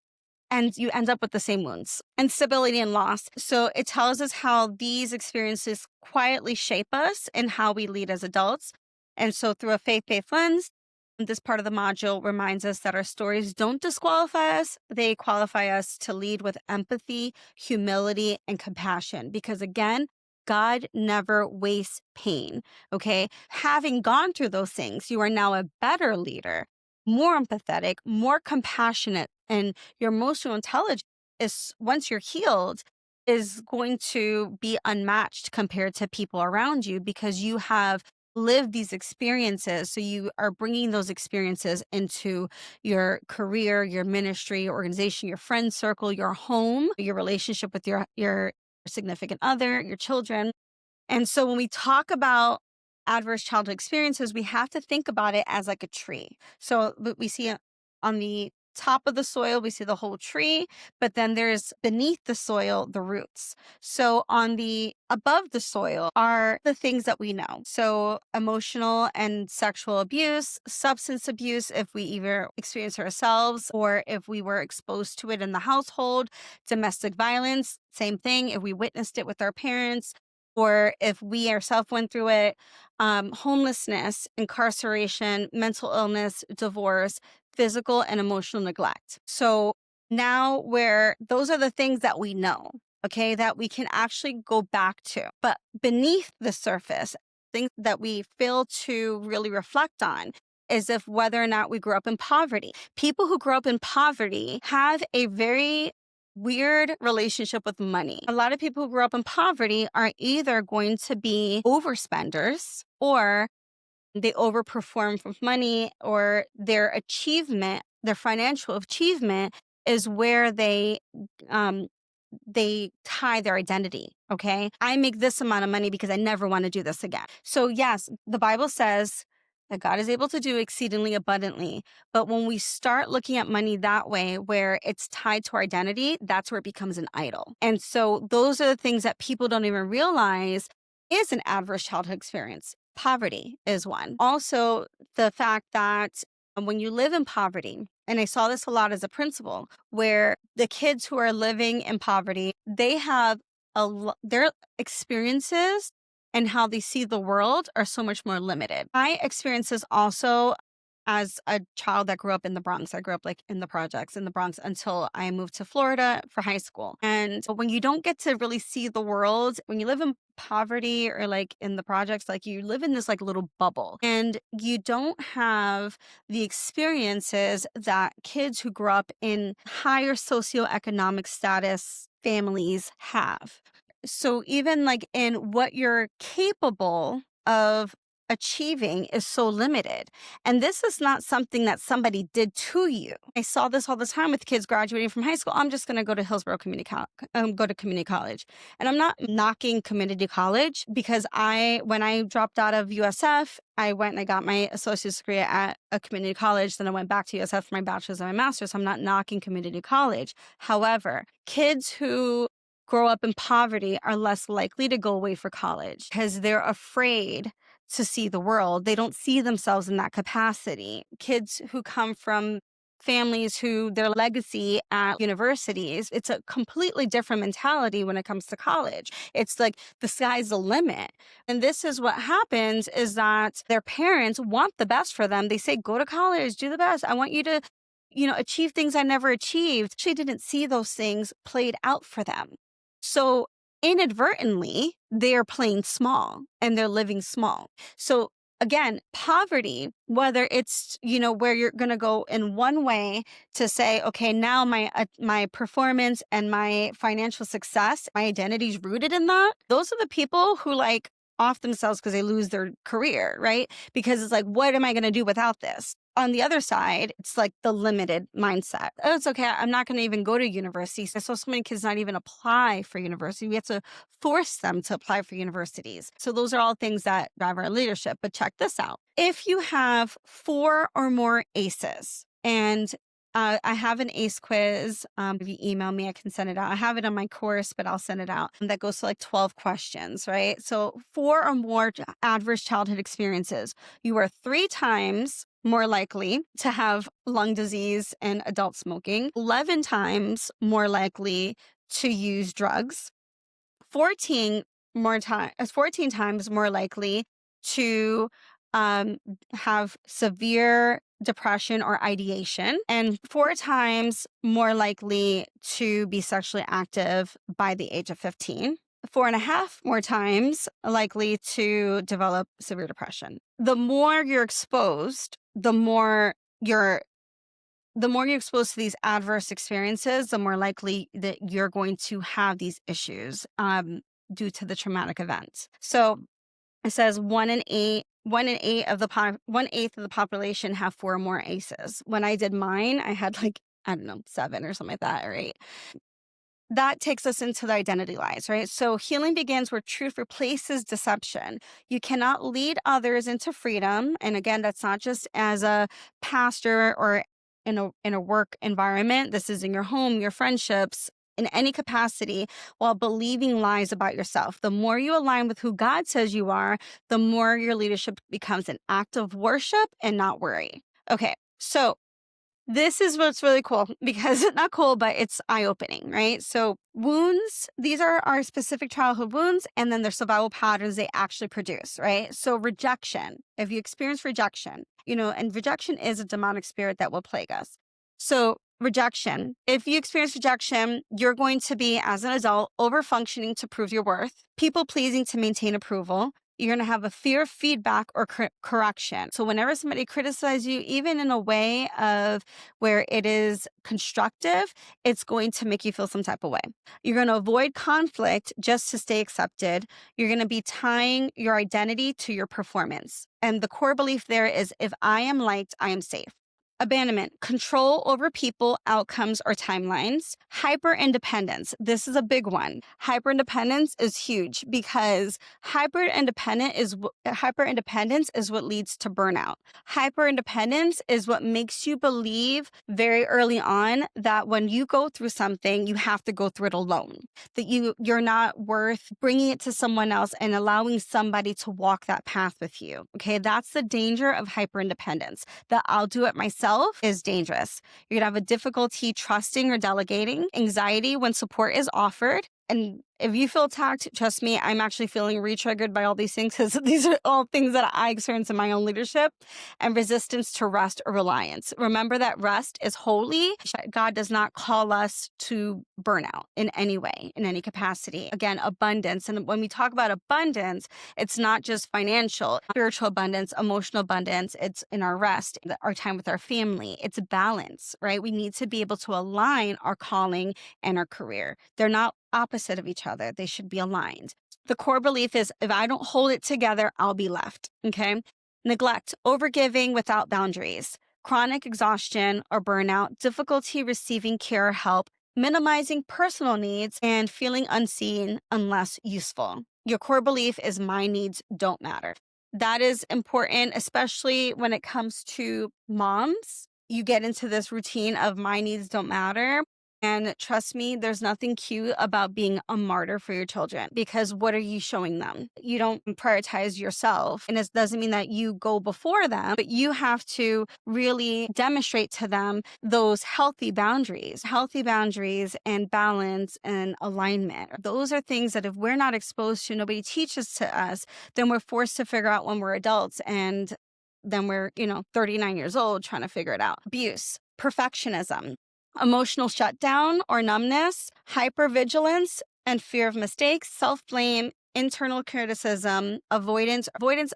and you end up with the same wounds, instability and loss. So it tells us how these experiences quietly shape us and how we lead as adults. And so through a faith-based lens, this part of the module reminds us that our stories don't disqualify us. They qualify us to lead with empathy, humility, and compassion. Because again, God never wastes pain, okay? Having gone through those things, you are now a better leader, more empathetic, more compassionate, and your emotional intelligence is, once you're healed, is going to be unmatched compared to people around you, because you have lived these experiences. So you are bringing those experiences into your career, your ministry, your organization, your friend circle, your home, your relationship with your significant other, your children. And so when we talk about adverse childhood experiences, we have to think about it as like a tree. So we see on the top of the soil, we see the whole tree, but then there's beneath the soil, the roots. So on the above the soil are the things that we know. So emotional and sexual abuse, substance abuse, if we either experience ourselves or if we were exposed to it in the household, domestic violence, same thing, if we witnessed it with our parents, or if we ourselves went through it, homelessness, incarceration, mental illness, divorce, physical and emotional neglect. So now where those are the things that we know, okay, that we can actually go back to. But beneath the surface, things that we fail to really reflect on is if whether or not we grew up in poverty. People who grow up in poverty have a very weird relationship with money. A lot of people who grew up in poverty are either going to be overspenders, or they overperform with money, or their achievement, their financial achievement is where they tie their identity. Okay. I make this amount of money because I never want to do this again. So yes, the Bible says that God is able to do exceedingly abundantly. But when we start looking at money that way, where it's tied to our identity, that's where it becomes an idol. And so those are the things that people don't even realize is an adverse childhood experience. Poverty is one. Also, the fact that when you live in poverty, and I saw this a lot as a principal, where the kids who are living in poverty, they have their experiences and how they see the world are so much more limited. My experiences also as a child that grew up in the Bronx. I grew up like in the projects in the Bronx until I moved to Florida for high school. And when you don't get to really see the world, when you live in poverty or like in the projects, like you live in this like little bubble and you don't have the experiences that kids who grew up in higher socioeconomic status families have. So even like in what you're capable of achieving is so limited. And this is not something that somebody did to you. I saw this all the time with kids graduating from high school. I'm just going to go to Hillsborough go to community college. And I'm not knocking community college because when I dropped out of USF, I went and I got my associate's degree at a community college. Then I went back to USF for my bachelor's and my master's. So I'm not knocking community college. However, kids who grow up in poverty are less likely to go away for college because they're afraid to see the world. They don't see themselves in that capacity. Kids who come from families who their legacy at universities, it's a completely different mentality when it comes to college. It's like the sky's the limit. And this is what happens is that their parents want the best for them. They say, go to college, do the best. I want you to, achieve things I never achieved. She didn't see those things played out for them. So inadvertently, they're playing small and they're living small. So again, poverty, whether it's, where you're going to go in one way to say, okay, now my performance and my financial success, my identity is rooted in that. Those are the people who like off themselves because they lose their career, right? Because it's like, what am I going to do without this? On the other side, it's like the limited mindset. Oh, it's okay. I'm not going to even go to university. So many kids not even apply for university. We have to force them to apply for universities. So those are all things that drive our leadership. But check this out. If you have 4 or more ACEs, and I have an ACE quiz. If you email me, I can send it out. I have it on my course, but I'll send it out. That goes to like 12 questions, right? So 4 or more adverse childhood experiences. You are 3 times more likely to have lung disease and adult smoking, 11 times more likely to use drugs, 14 times more likely to have severe depression or ideation, and 4 times more likely to be sexually active by the age of 15. 4.5 more times likely to develop severe depression. The more you're exposed, the more you're exposed to these adverse experiences, the more likely that you're going to have these issues due to the traumatic event. So it says 1/8 of the population have 4 or more ACEs. When I did mine, I had like, I don't know, 7 or something like that, right? That takes us into the identity lies, right? So healing begins where truth replaces deception. You cannot lead others into freedom. And again, that's not just as a pastor or in a work environment. This is in your home, your friendships, in any capacity, while believing lies about yourself. The more you align with who God says you are, the more your leadership becomes an act of worship and not worry. Okay, so this is what's really cool because not cool, but it's eye-opening, right? So wounds, these are our specific childhood wounds, and then their survival patterns they actually produce, right? So rejection, if you experience rejection, and rejection is a demonic spirit that will plague us. So rejection, if you experience rejection, you're going to be, as an adult, over-functioning to prove your worth, people-pleasing to maintain approval. You're going to have a fear of feedback or correction. So whenever somebody criticizes you, even in a way of where it is constructive, it's going to make you feel some type of way. You're going to avoid conflict just to stay accepted. You're going to be tying your identity to your performance. And the core belief there is if I am liked, I am safe. Abandonment, control over people, outcomes, or timelines. Hyper independence. This is a big one. Hyper independence is huge because hyper independence is what leads to burnout. Hyper independence is what makes you believe very early on that when you go through something, you have to go through it alone. That you're not worth bringing it to someone else and allowing somebody to walk that path with you. Okay, that's the danger of hyper independence. The I'll do it myself is dangerous. You're going to have a difficulty trusting or delegating, anxiety when support is offered. And if you feel attacked, trust me, I'm actually feeling re-triggered by all these things because these are all things that I experience in my own leadership. And resistance to rest or reliance. Remember that rest is holy. God does not call us to burnout in any way, in any capacity. Again, abundance. And when we talk about abundance, it's not just financial, spiritual abundance, emotional abundance. It's in our rest, our time with our family. It's balance, right? We need to be able to align our calling and our career. They're not opposite of each other. They should be aligned. The core belief is if I don't hold it together, I'll be left. Okay. Neglect, overgiving without boundaries, chronic exhaustion or burnout, difficulty receiving care or help, minimizing personal needs, and feeling unseen unless useful. Your core belief is my needs don't matter. That is important, especially when it comes to moms. You get into this routine of my needs don't matter. And trust me, there's nothing cute about being a martyr for your children because what are you showing them? You don't prioritize yourself. And it doesn't mean that you go before them, but you have to really demonstrate to them those healthy boundaries and balance and alignment. Those are things that if we're not exposed to, nobody teaches to us, then we're forced to figure out when we're adults. And then we're, 39 years old trying to figure it out. Abuse, perfectionism, emotional shutdown or numbness, hypervigilance and fear of mistakes, self-blame, internal criticism, avoidance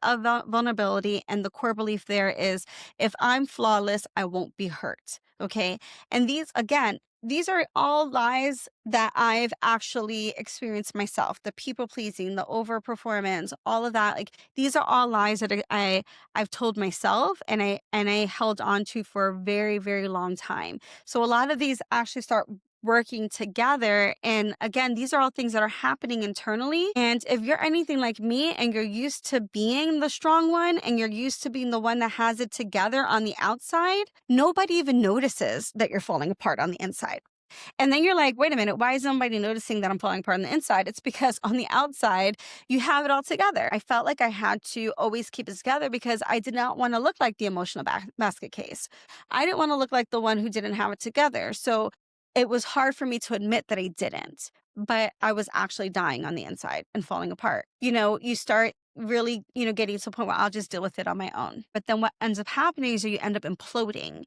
of vulnerability. And the core belief there is if I'm flawless, I won't be hurt. Okay. And these are all lies that I've actually experienced myself. The people pleasing, the overperformance, all of that. Like these are all lies that I've told myself and I held on to for a very, very long time. So a lot of these actually start working together. And again, these are all things that are happening internally. And if you're anything like me and you're used to being the strong one and you're used to being the one that has it together on the outside, nobody even notices that you're falling apart on the inside. And then you're like, wait a minute, why is nobody noticing that I'm falling apart on the inside? It's because on the outside, you have it all together. I felt like I had to always keep it together because I did not want to look like the emotional basket case. I didn't want to look like the one who didn't have it together. So it was hard for me to admit that I didn't, but I was actually dying on the inside and falling apart. You start really, getting to a point where I'll just deal with it on my own. But then what ends up happening is you end up imploding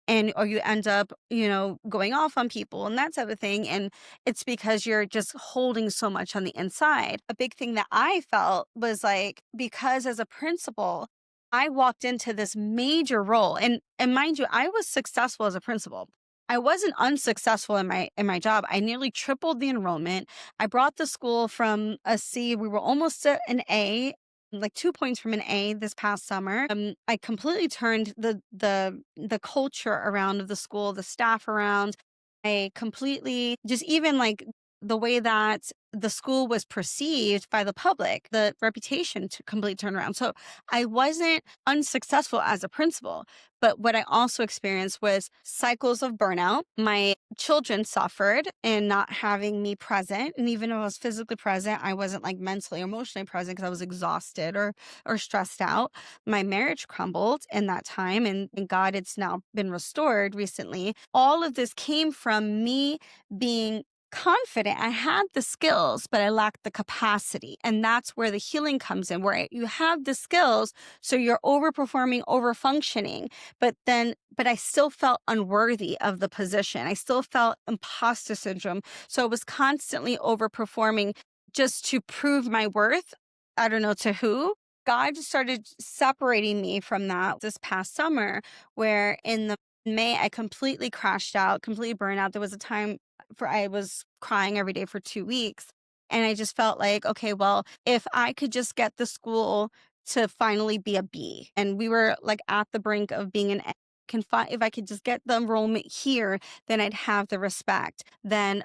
or you end up, going off on people and that type of thing. And it's because you're just holding so much on the inside. A big thing that I felt was like, because as a principal, I walked into this major role and mind you, I was successful as a principal. I wasn't unsuccessful in my job. I nearly tripled the enrollment. I brought the school from a C. We were almost at an A, like 2 points from an A this past summer. I completely turned the culture around of the school, the staff around. I completely just even like the way that the school was perceived by the public, the reputation to completely turn around. So I wasn't unsuccessful as a principal, but what I also experienced was cycles of burnout. My children suffered in not having me present. And even if I was physically present, I wasn't like mentally or emotionally present because I was exhausted or stressed out. My marriage crumbled in that time. And thank God it's now been restored recently. All of this came from me being confident. I had the skills, but I lacked the capacity. And that's where the healing comes in, where you have the skills. So you're overperforming, overfunctioning, but I still felt unworthy of the position. I still felt imposter syndrome. So I was constantly overperforming just to prove my worth. I don't know to who. God just started separating me from that this past summer, where in the May, I completely crashed out, completely burned out. There was a time I was crying every day for 2 weeks. And I just felt like, okay, well, if I could just get the school to finally be a B, and we were like at the brink of being an A, if I could just get the enrollment here, then I'd have the respect. Then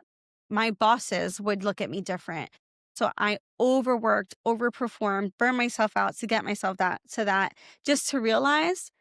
my bosses would look at me different. So I overworked, overperformed, burned myself out to get myself that just to realize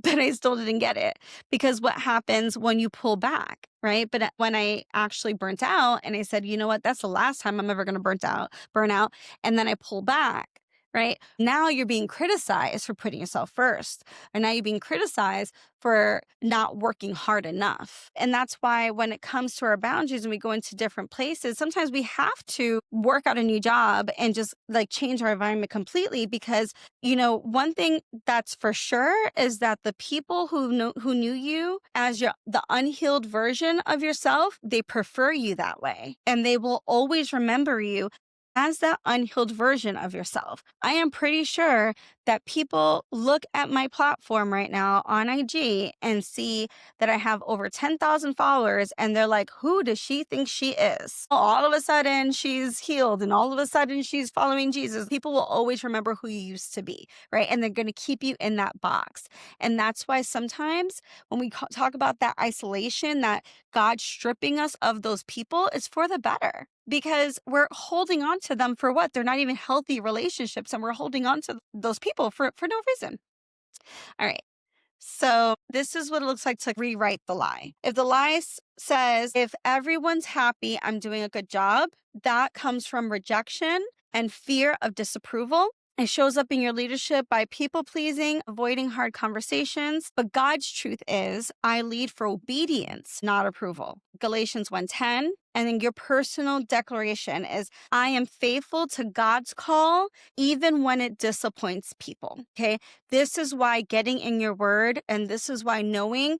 but I still didn't get it because what happens when you pull back, right? But when I actually burnt out and I said, you know what, that's the last time I'm ever going to burn out. And then I pull back, right? Now you're being criticized for putting yourself first. And now you're being criticized for not working hard enough. And that's why when it comes to our boundaries and we go into different places, sometimes we have to work out a new job and just like change our environment completely because one thing that's for sure is that the people who knew you as the unhealed version of yourself, they prefer you that way. And they will always remember you as that unhealed version of yourself. I am pretty sure that people look at my platform right now on IG and see that I have over 10,000 followers and they're like, who does she think she is? All of a sudden she's healed and all of a sudden she's following Jesus. People will always remember who you used to be, right? And they're going to keep you in that box. And that's why sometimes when we talk about that isolation, that God stripping us of those people, is for the better because we're holding on to them for what? They're not even healthy relationships and we're holding on to those people for no reason. All right. So this is what it looks like to rewrite the lie. If the lie says, if everyone's happy, I'm doing a good job, that comes from rejection and fear of disapproval. It shows up in your leadership by people pleasing, avoiding hard conversations. But God's truth is, I lead for obedience, not approval. Galatians 1:10. And then your personal declaration is, I am faithful to God's call, even when it disappoints people. Okay. This is why getting in your word and this is why knowing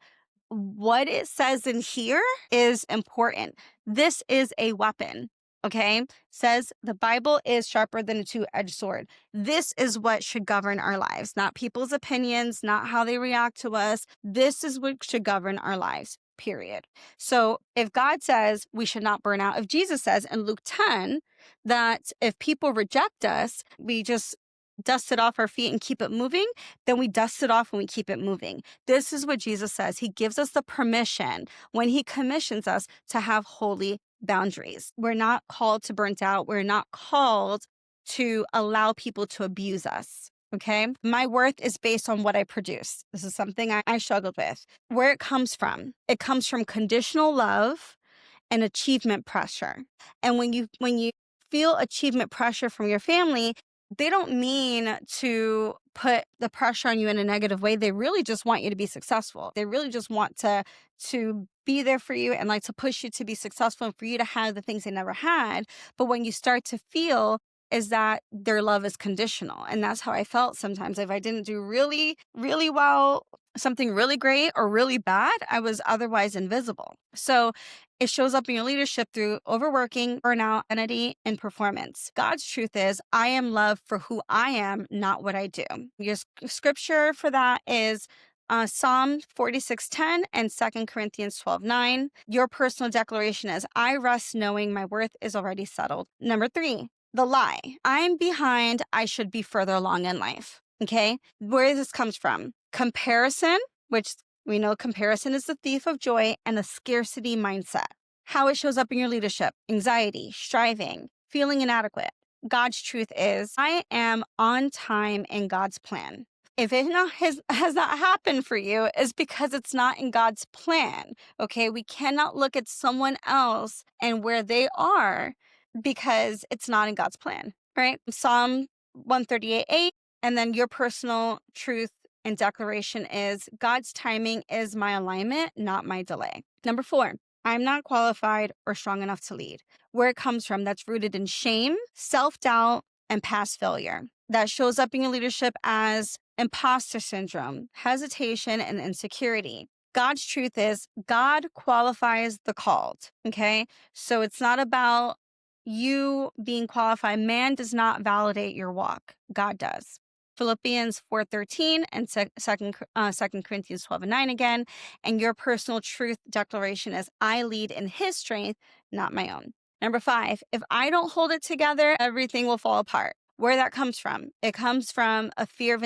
what it says in here is important. This is a weapon. Okay, says the Bible is sharper than a two-edged sword. This is what should govern our lives, not people's opinions, not how they react to us. This is what should govern our lives, period. So if God says we should not burn out, if Jesus says in Luke 10 that if people reject us, we just dust it off our feet and keep it moving, then we dust it off and we keep it moving. This is what Jesus says. He gives us the permission when he commissions us to have holy boundaries. We're not called to burnt out. We're not called to allow people to abuse us. Okay. My worth is based on what I produce. This is something I struggled with. Where it comes from conditional love and achievement pressure. And when you feel achievement pressure from your family, they don't mean to put the pressure on you in a negative way. They really just want you to be successful. They really just want to be there for you and like to push you to be successful and for you to have the things they never had. But when you start to feel is that their love is conditional. And that's how I felt sometimes. If I didn't do really, really well, something really great or really bad, I was otherwise invisible. So it shows up in your leadership through overworking, burnout, identity, and performance. God's truth is, I am loved for who I am, not what I do. Your scripture for that is Psalm 46:10 and 2 Corinthians 12:9. Your personal declaration is, I rest knowing my worth is already settled. Number 3, the lie. I'm behind. I should be further along in life. Okay. Where this comes from? Comparison, which we know comparison is the thief of joy, and a scarcity mindset. How it shows up in your leadership: anxiety, striving, feeling inadequate. God's truth is, I am on time in God's plan. If it has not happened for you, it's because it's not in God's plan. Okay, we cannot look at someone else and where they are because it's not in God's plan, right? Psalm 138:8, and then your personal truth and declaration is, God's timing is my alignment, not my delay. Number 4, I'm not qualified or strong enough to lead. Where it comes from, that's rooted in shame, self-doubt, and past failure. That shows up in your leadership as imposter syndrome, hesitation, and insecurity. God's truth is, God qualifies the called. Okay. So it's not about you being qualified. Man does not validate your walk. God does. Philippians 4:13 and 2 Corinthians 12:9 again. And your personal truth declaration is, I lead in his strength, not my own. Number 5, if I don't hold it together, everything will fall apart. where that comes from. It comes from a fear of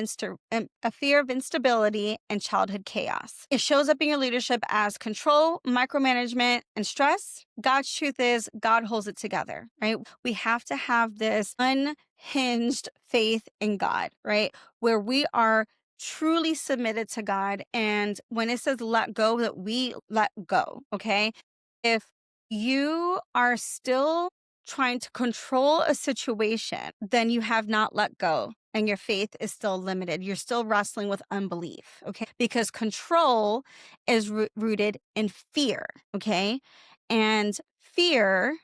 instability and childhood chaos. It shows up in your leadership as control, micromanagement, and stress. God's truth is God holds it together, right? We have to have this unhinged faith in God, right? Where we are truly submitted to God. And when it says let go, that we let go, okay? If you are still trying to control a situation, then you have not let go and your faith is still limited. You're still wrestling with unbelief, okay? Because control is rooted in fear, okay? And fear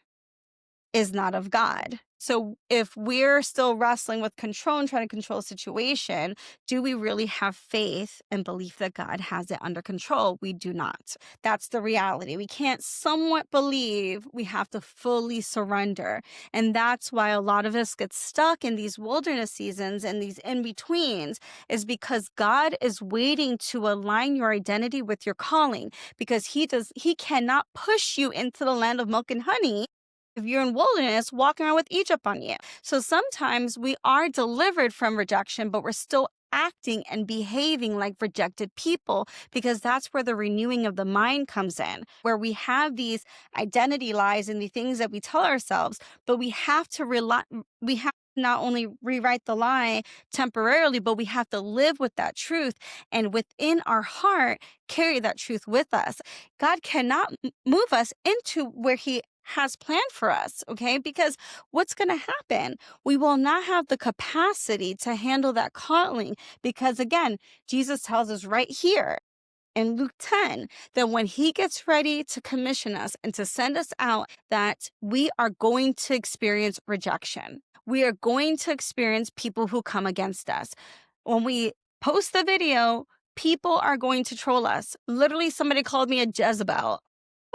is not of God. So if we're still wrestling with control and trying to control a situation, do we really have faith and belief that God has it under control? We do not. That's the reality. We can't somewhat believe, we have to fully surrender. And that's why a lot of us get stuck in these wilderness seasons and these in-betweens, is because God is waiting to align your identity with your calling, because he cannot push you into the land of milk and honey if you're in wilderness walking around with Egypt on you. So sometimes we are delivered from rejection, but we're still acting and behaving like rejected people, because that's where the renewing of the mind comes in, where we have these identity lies and the things that we tell ourselves, but we have to not only rewrite the lie temporarily, but we have to live with that truth, and within our heart carry that truth with us. God cannot move us into where he has planned for us, okay? Because what's going to happen? We will not have the capacity to handle that calling, because again, Jesus tells us right here in Luke 10 that when he gets ready to commission us and to send us out, that we are going to experience rejection. We are going to experience people who come against us. When we post the video, people are going to troll us. Literally, somebody called me a Jezebel.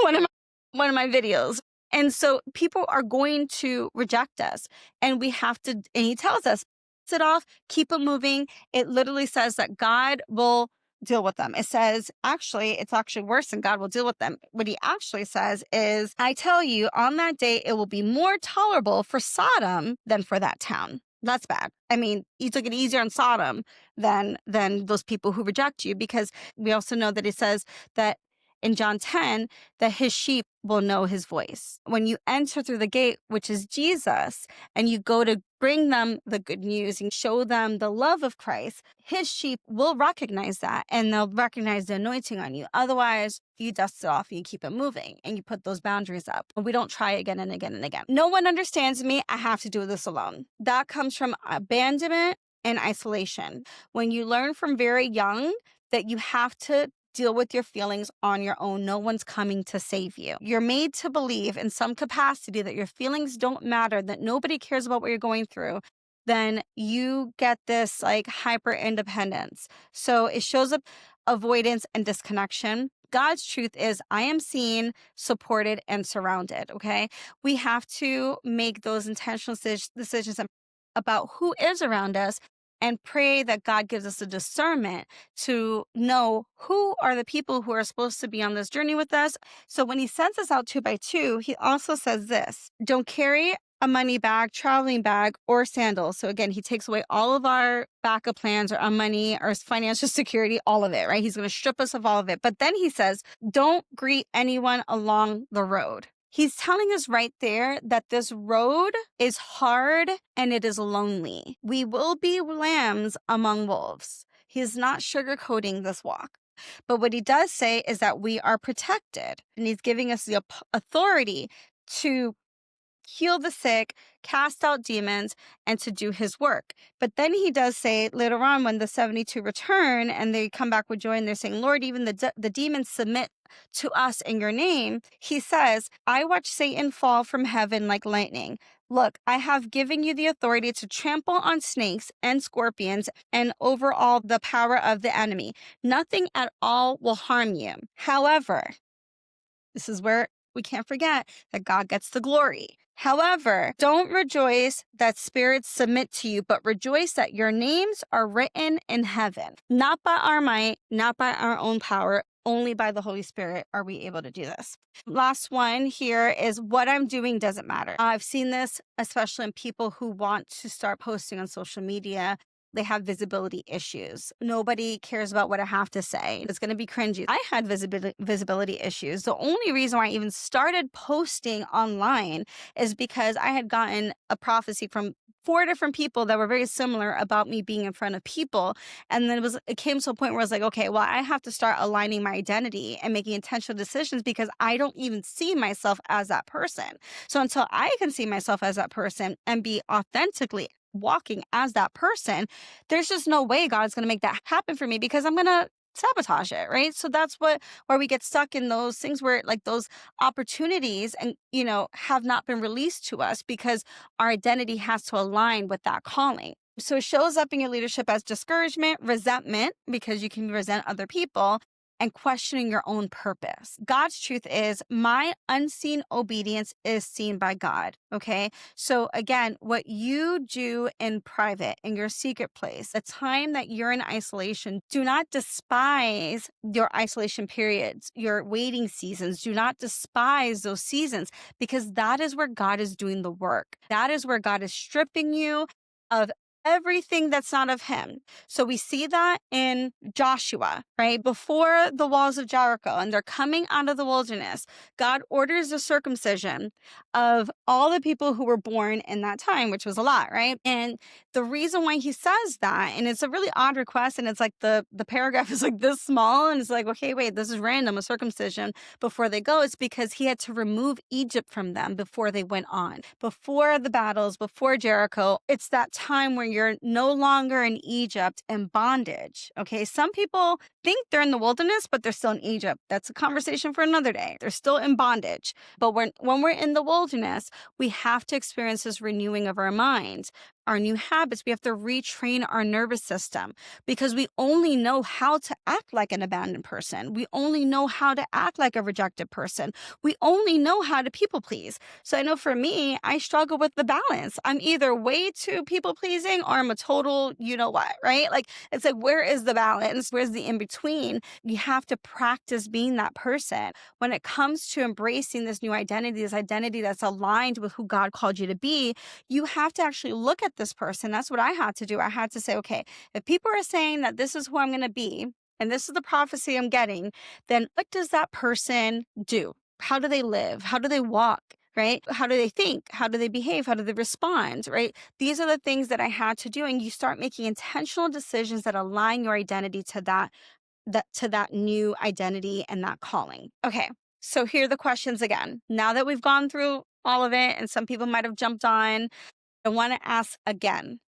One of my videos. And so people are going to reject us, and we have to, and he tells us, sit off, keep it moving. It literally says that God will deal with them. It says, it's actually worse than God will deal with them. What he actually says is, I tell you, on that day, it will be more tolerable for Sodom than for that town. That's bad. I mean, you took it easier on Sodom than those people who reject you, because we also know that it says that in John 10, that his sheep will know his voice. When you enter through the gate, which is Jesus, and you go to bring them the good news and show them the love of Christ, his sheep will recognize that, and they'll recognize the anointing on you. Otherwise, you dust it off and you keep it moving and you put those boundaries up. And we don't try again and again and again. No one understands me. I have to do this alone. That comes from abandonment and isolation. When you learn from very young that you have to deal with your feelings on your own. No one's coming to save you. You're made to believe in some capacity that your feelings don't matter, that nobody cares about what you're going through. Then you get this like hyper independence. So it shows up avoidance and disconnection. God's truth is, I am seen, supported, and surrounded. Okay. We have to make those intentional decisions about who is around us, and pray that God gives us the discernment to know who are the people who are supposed to be on this journey with us. So when he sends us out 2 by 2, he also says this: don't carry a money bag, traveling bag, or sandals. So again, he takes away all of our backup plans, or our money, our financial security, all of it, right? He's going to strip us of all of it. But then he says, don't greet anyone along the road. He's telling us right there that this road is hard and it is lonely. We will be lambs among wolves. He is not sugarcoating this walk. But what he does say is that we are protected, and he's giving us the authority to heal the sick, cast out demons, and to do his work. But then he does say later on, when the 72 return and they come back with joy and they're saying, Lord, even the demons submit to us in your name. He says, I watched Satan fall from heaven like lightning. Look, I have given you the authority to trample on snakes and scorpions and over all the power of the enemy. Nothing at all will harm you. However, this is where we can't forget that God gets the glory. However, don't rejoice that spirits submit to you, but rejoice that your names are written in heaven, not by our might, not by our own power, Only by the Holy Spirit are we able to do this. Last one here is what I'm doing doesn't matter. I've seen this, especially in people who want to start posting on social media. They have visibility issues. Nobody cares about what I have to say. It's going to be cringy. I had visibility issues. The only reason why I even started posting online is because I had gotten a prophecy from 4 different people that were very similar about me being in front of people. And then it came to a point where I was like, okay, well, I have to start aligning my identity and making intentional decisions because I don't even see myself as that person. So until I can see myself as that person and be authentically walking as that person, there's just no way God's going to make that happen for me because I'm going to sabotage it, right? So that's where we get stuck in those things where like those opportunities and have not been released to us because our identity has to align with that calling. So it shows up in your leadership as discouragement, resentment, because you can resent other people, and questioning your own purpose. God's truth is my unseen obedience is seen by God. Okay. So again, what you do in private, in your secret place, the time that you're in isolation, do not despise your isolation periods, your waiting seasons. Do not despise those seasons because that is where God is doing the work. That is where God is stripping you of everything that's not of him. So we see that in Joshua, right? Before the walls of Jericho, and they're coming out of the wilderness, God orders the circumcision of all the people who were born in that time, which was a lot, right? And the reason why he says that, and it's a really odd request, and it's like the paragraph is like this small, and it's like, okay, wait, this is random, a circumcision before they go. It's because he had to remove Egypt from them before they went on. Before the battles, before Jericho, it's that time where you're no longer in Egypt in bondage. Okay. Some people think they're in the wilderness, but they're still in Egypt. That's a conversation for another day. They're still in bondage. But when we're in the wilderness, we have to experience this renewing of our minds, our new habits. We have to retrain our nervous system because we only know how to act like an abandoned person. We only know how to act like a rejected person. We only know how to people please. So I know for me, I struggle with the balance. I'm either way too people pleasing or I'm a total, you know what, right? Like, it's like, where is the balance? Where's the in between? You have to practice being that person. When it comes to embracing this new identity, this identity that's aligned with who God called you to be, you have to actually look at this person. That's what I had to do. I had to say, okay, if people are saying that this is who I'm going to be, and this is the prophecy I'm getting, then what does that person do? How do they live? How do they walk? Right? How do they think? How do they behave? How do they respond? Right? These are the things that I had to do. And you start making intentional decisions that align your identity to that new identity and that calling. Okay. So here are the questions again. Now that we've gone through all of it and some people might have jumped on, I want to ask again.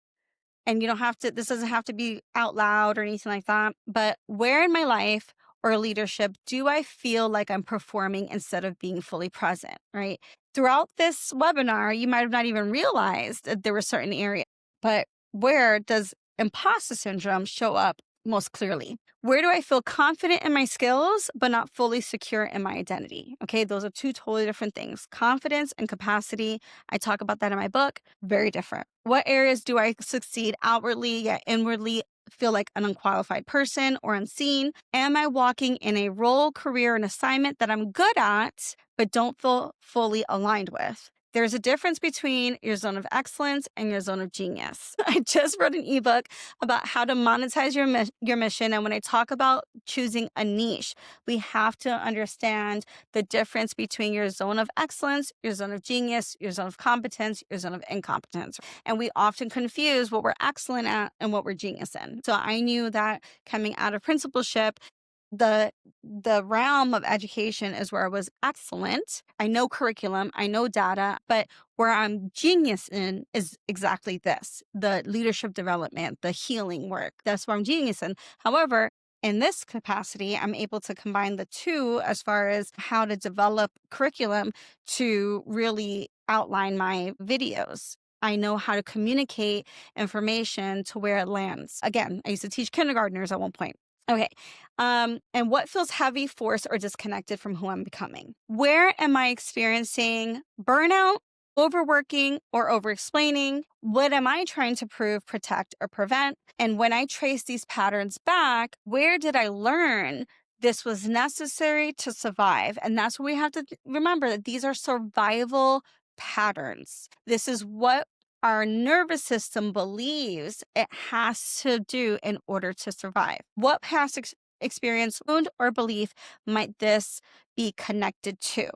And you don't have to, this doesn't have to be out loud or anything like that, but where in my life or leadership do I feel like I'm performing instead of being fully present, right? Throughout this webinar, you might have not even realized that there were certain areas, but where does imposter syndrome show up most clearly? Where do I feel confident in my skills, but not fully secure in my identity? Okay, those are two totally different things. Confidence and capacity. I talk about that in my book. Very different. What areas do I succeed outwardly, yet inwardly feel like an unqualified person or unseen? Am I walking in a role, career, and assignment that I'm good at, but don't feel fully aligned with? There's a difference between your zone of excellence and your zone of genius. I just wrote an ebook about how to monetize your mission. And when I talk about choosing a niche, we have to understand the difference between your zone of excellence, your zone of genius, your zone of competence, your zone of incompetence. And we often confuse what we're excellent at and what we're genius in. So I knew that coming out of principalship, the realm of education is where I was excellent. I know curriculum, I know data, but where I'm genius in is exactly this, the leadership development, the healing work. That's where I'm genius in. However, in this capacity, I'm able to combine the two as far as how to develop curriculum to really outline my videos. I know how to communicate information to where it lands. Again, I used to teach kindergartners at one point. Okay. And what feels heavy, forced, or disconnected from who I'm becoming? Where am I experiencing burnout, overworking, or over-explaining? What am I trying to prove, protect, or prevent? And when I trace these patterns back, where did I learn This was necessary to survive. And that's what we have to remember, that these are survival patterns. This is what our nervous system believes it has to do in order to survive. What past experience, wound, or belief might this be connected to?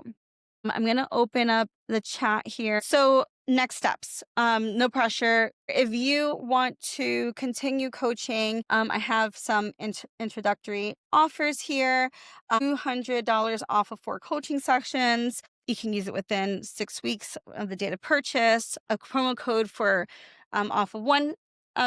I'm going to open up the chat here. So, next steps. No pressure. If you want to continue coaching, I have some introductory offers here. $200 off of 4 coaching sessions. You can use it within 6 weeks of the date of purchase. A promo code for off of one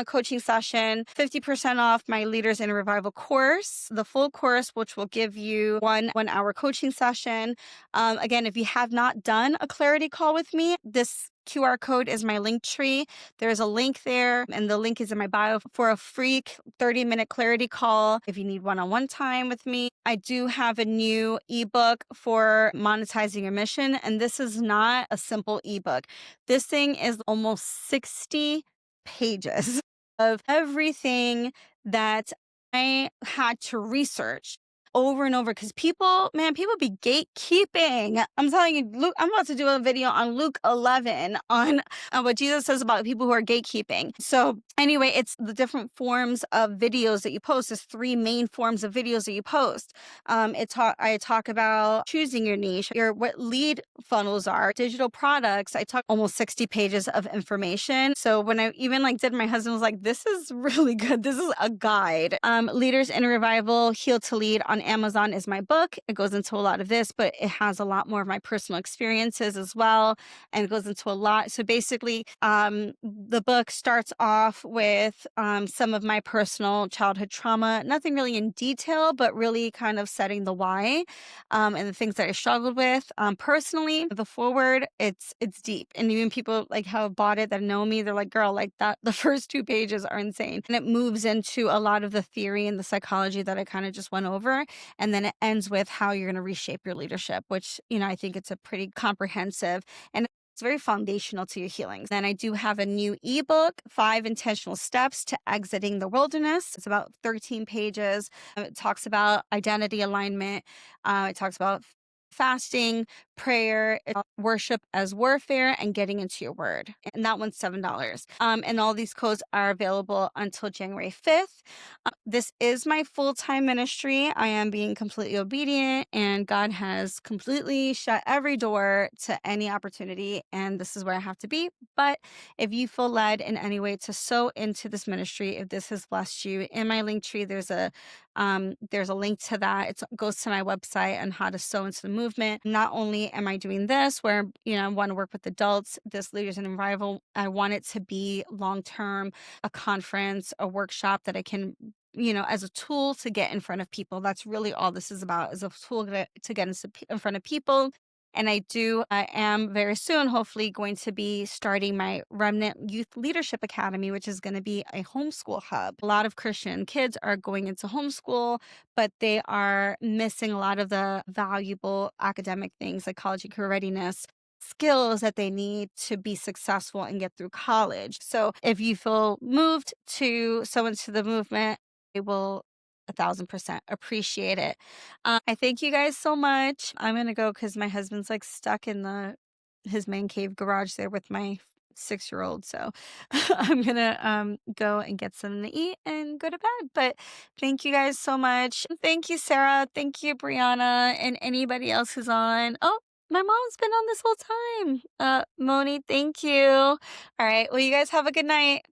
coaching session, 50% off my Leaders in Revival course, the full course, which will give you 1 hour coaching session. Again, if you have not done a clarity call with me, this QR code is my link tree. There's a link there, and the link is in my bio for a free 30-minute clarity call if you need one-on-one time with me. I do have a new ebook for monetizing your mission, and this is not a simple ebook. This thing is almost 60 pages of everything that I had to research over and over, because people be gatekeeping. I'm telling you, Luke, I'm about to do a video on Luke 11 on what Jesus says about people who are gatekeeping. So anyway, it's the different forms of videos that you post. There's 3 main forms of videos that you post. I talk about choosing your niche, what lead funnels are, digital products. I talk almost 60 pages of information. So when I even did, my husband was like, this is really good. This is a guide. Leaders in Revival, Heal to Lead on Amazon is my book. It goes into a lot of this, but it has a lot more of my personal experiences as well. And it goes into a lot. So basically, the book starts off with some of my personal childhood trauma, nothing really in detail, but really kind of setting the why and the things that I struggled with. Personally, the forward, it's deep. And even people who have bought it that know me, they're like, girl, that the first 2 pages are insane. And it moves into a lot of the theory and the psychology that I kind of just went over. And then it ends with how you're going to reshape your leadership, which, I think it's a pretty comprehensive and it's very foundational to your healing. Then I do have a new ebook, 5 Intentional Steps to Exiting the Wilderness. It's about 13 pages. It talks about identity alignment. It talks about fasting, prayer, worship as warfare, and getting into your word. And that one's $7. And all these codes are available until January 5th. This is my full-time ministry. I am being completely obedient, and God has completely shut every door to any opportunity, and this is where I have to be. But if you feel led in any way to sow into this ministry, if this has blessed you, in my link tree, there's a link to that. It goes to my website on how to sow into the movement. Not only am I doing this, where I want to work with adults, this Leaders in Revival, I want it to be long-term, a conference, a workshop that I can as a tool to get in front of people. That's really all this is about, is a tool to get in front of people. And I am very soon, hopefully, going to be starting my Remnant Youth Leadership Academy, which is going to be a homeschool hub. A lot of Christian kids are going into homeschool, but they are missing a lot of the valuable academic things like college and career readiness, skills that they need to be successful and get through college. So if you feel moved to sow into the movement, I will 1,000% appreciate it. I thank you guys so much. I'm gonna go because my husband's stuck in his man cave garage there with my 6-year-old. So I'm gonna go and get something to eat and go to bed. But thank you guys so much. Thank you, Sarah. Thank you, Brianna, and anybody else who's on. Oh, my mom's been on this whole time. Moni, thank you. All right. Well, you guys have a good night.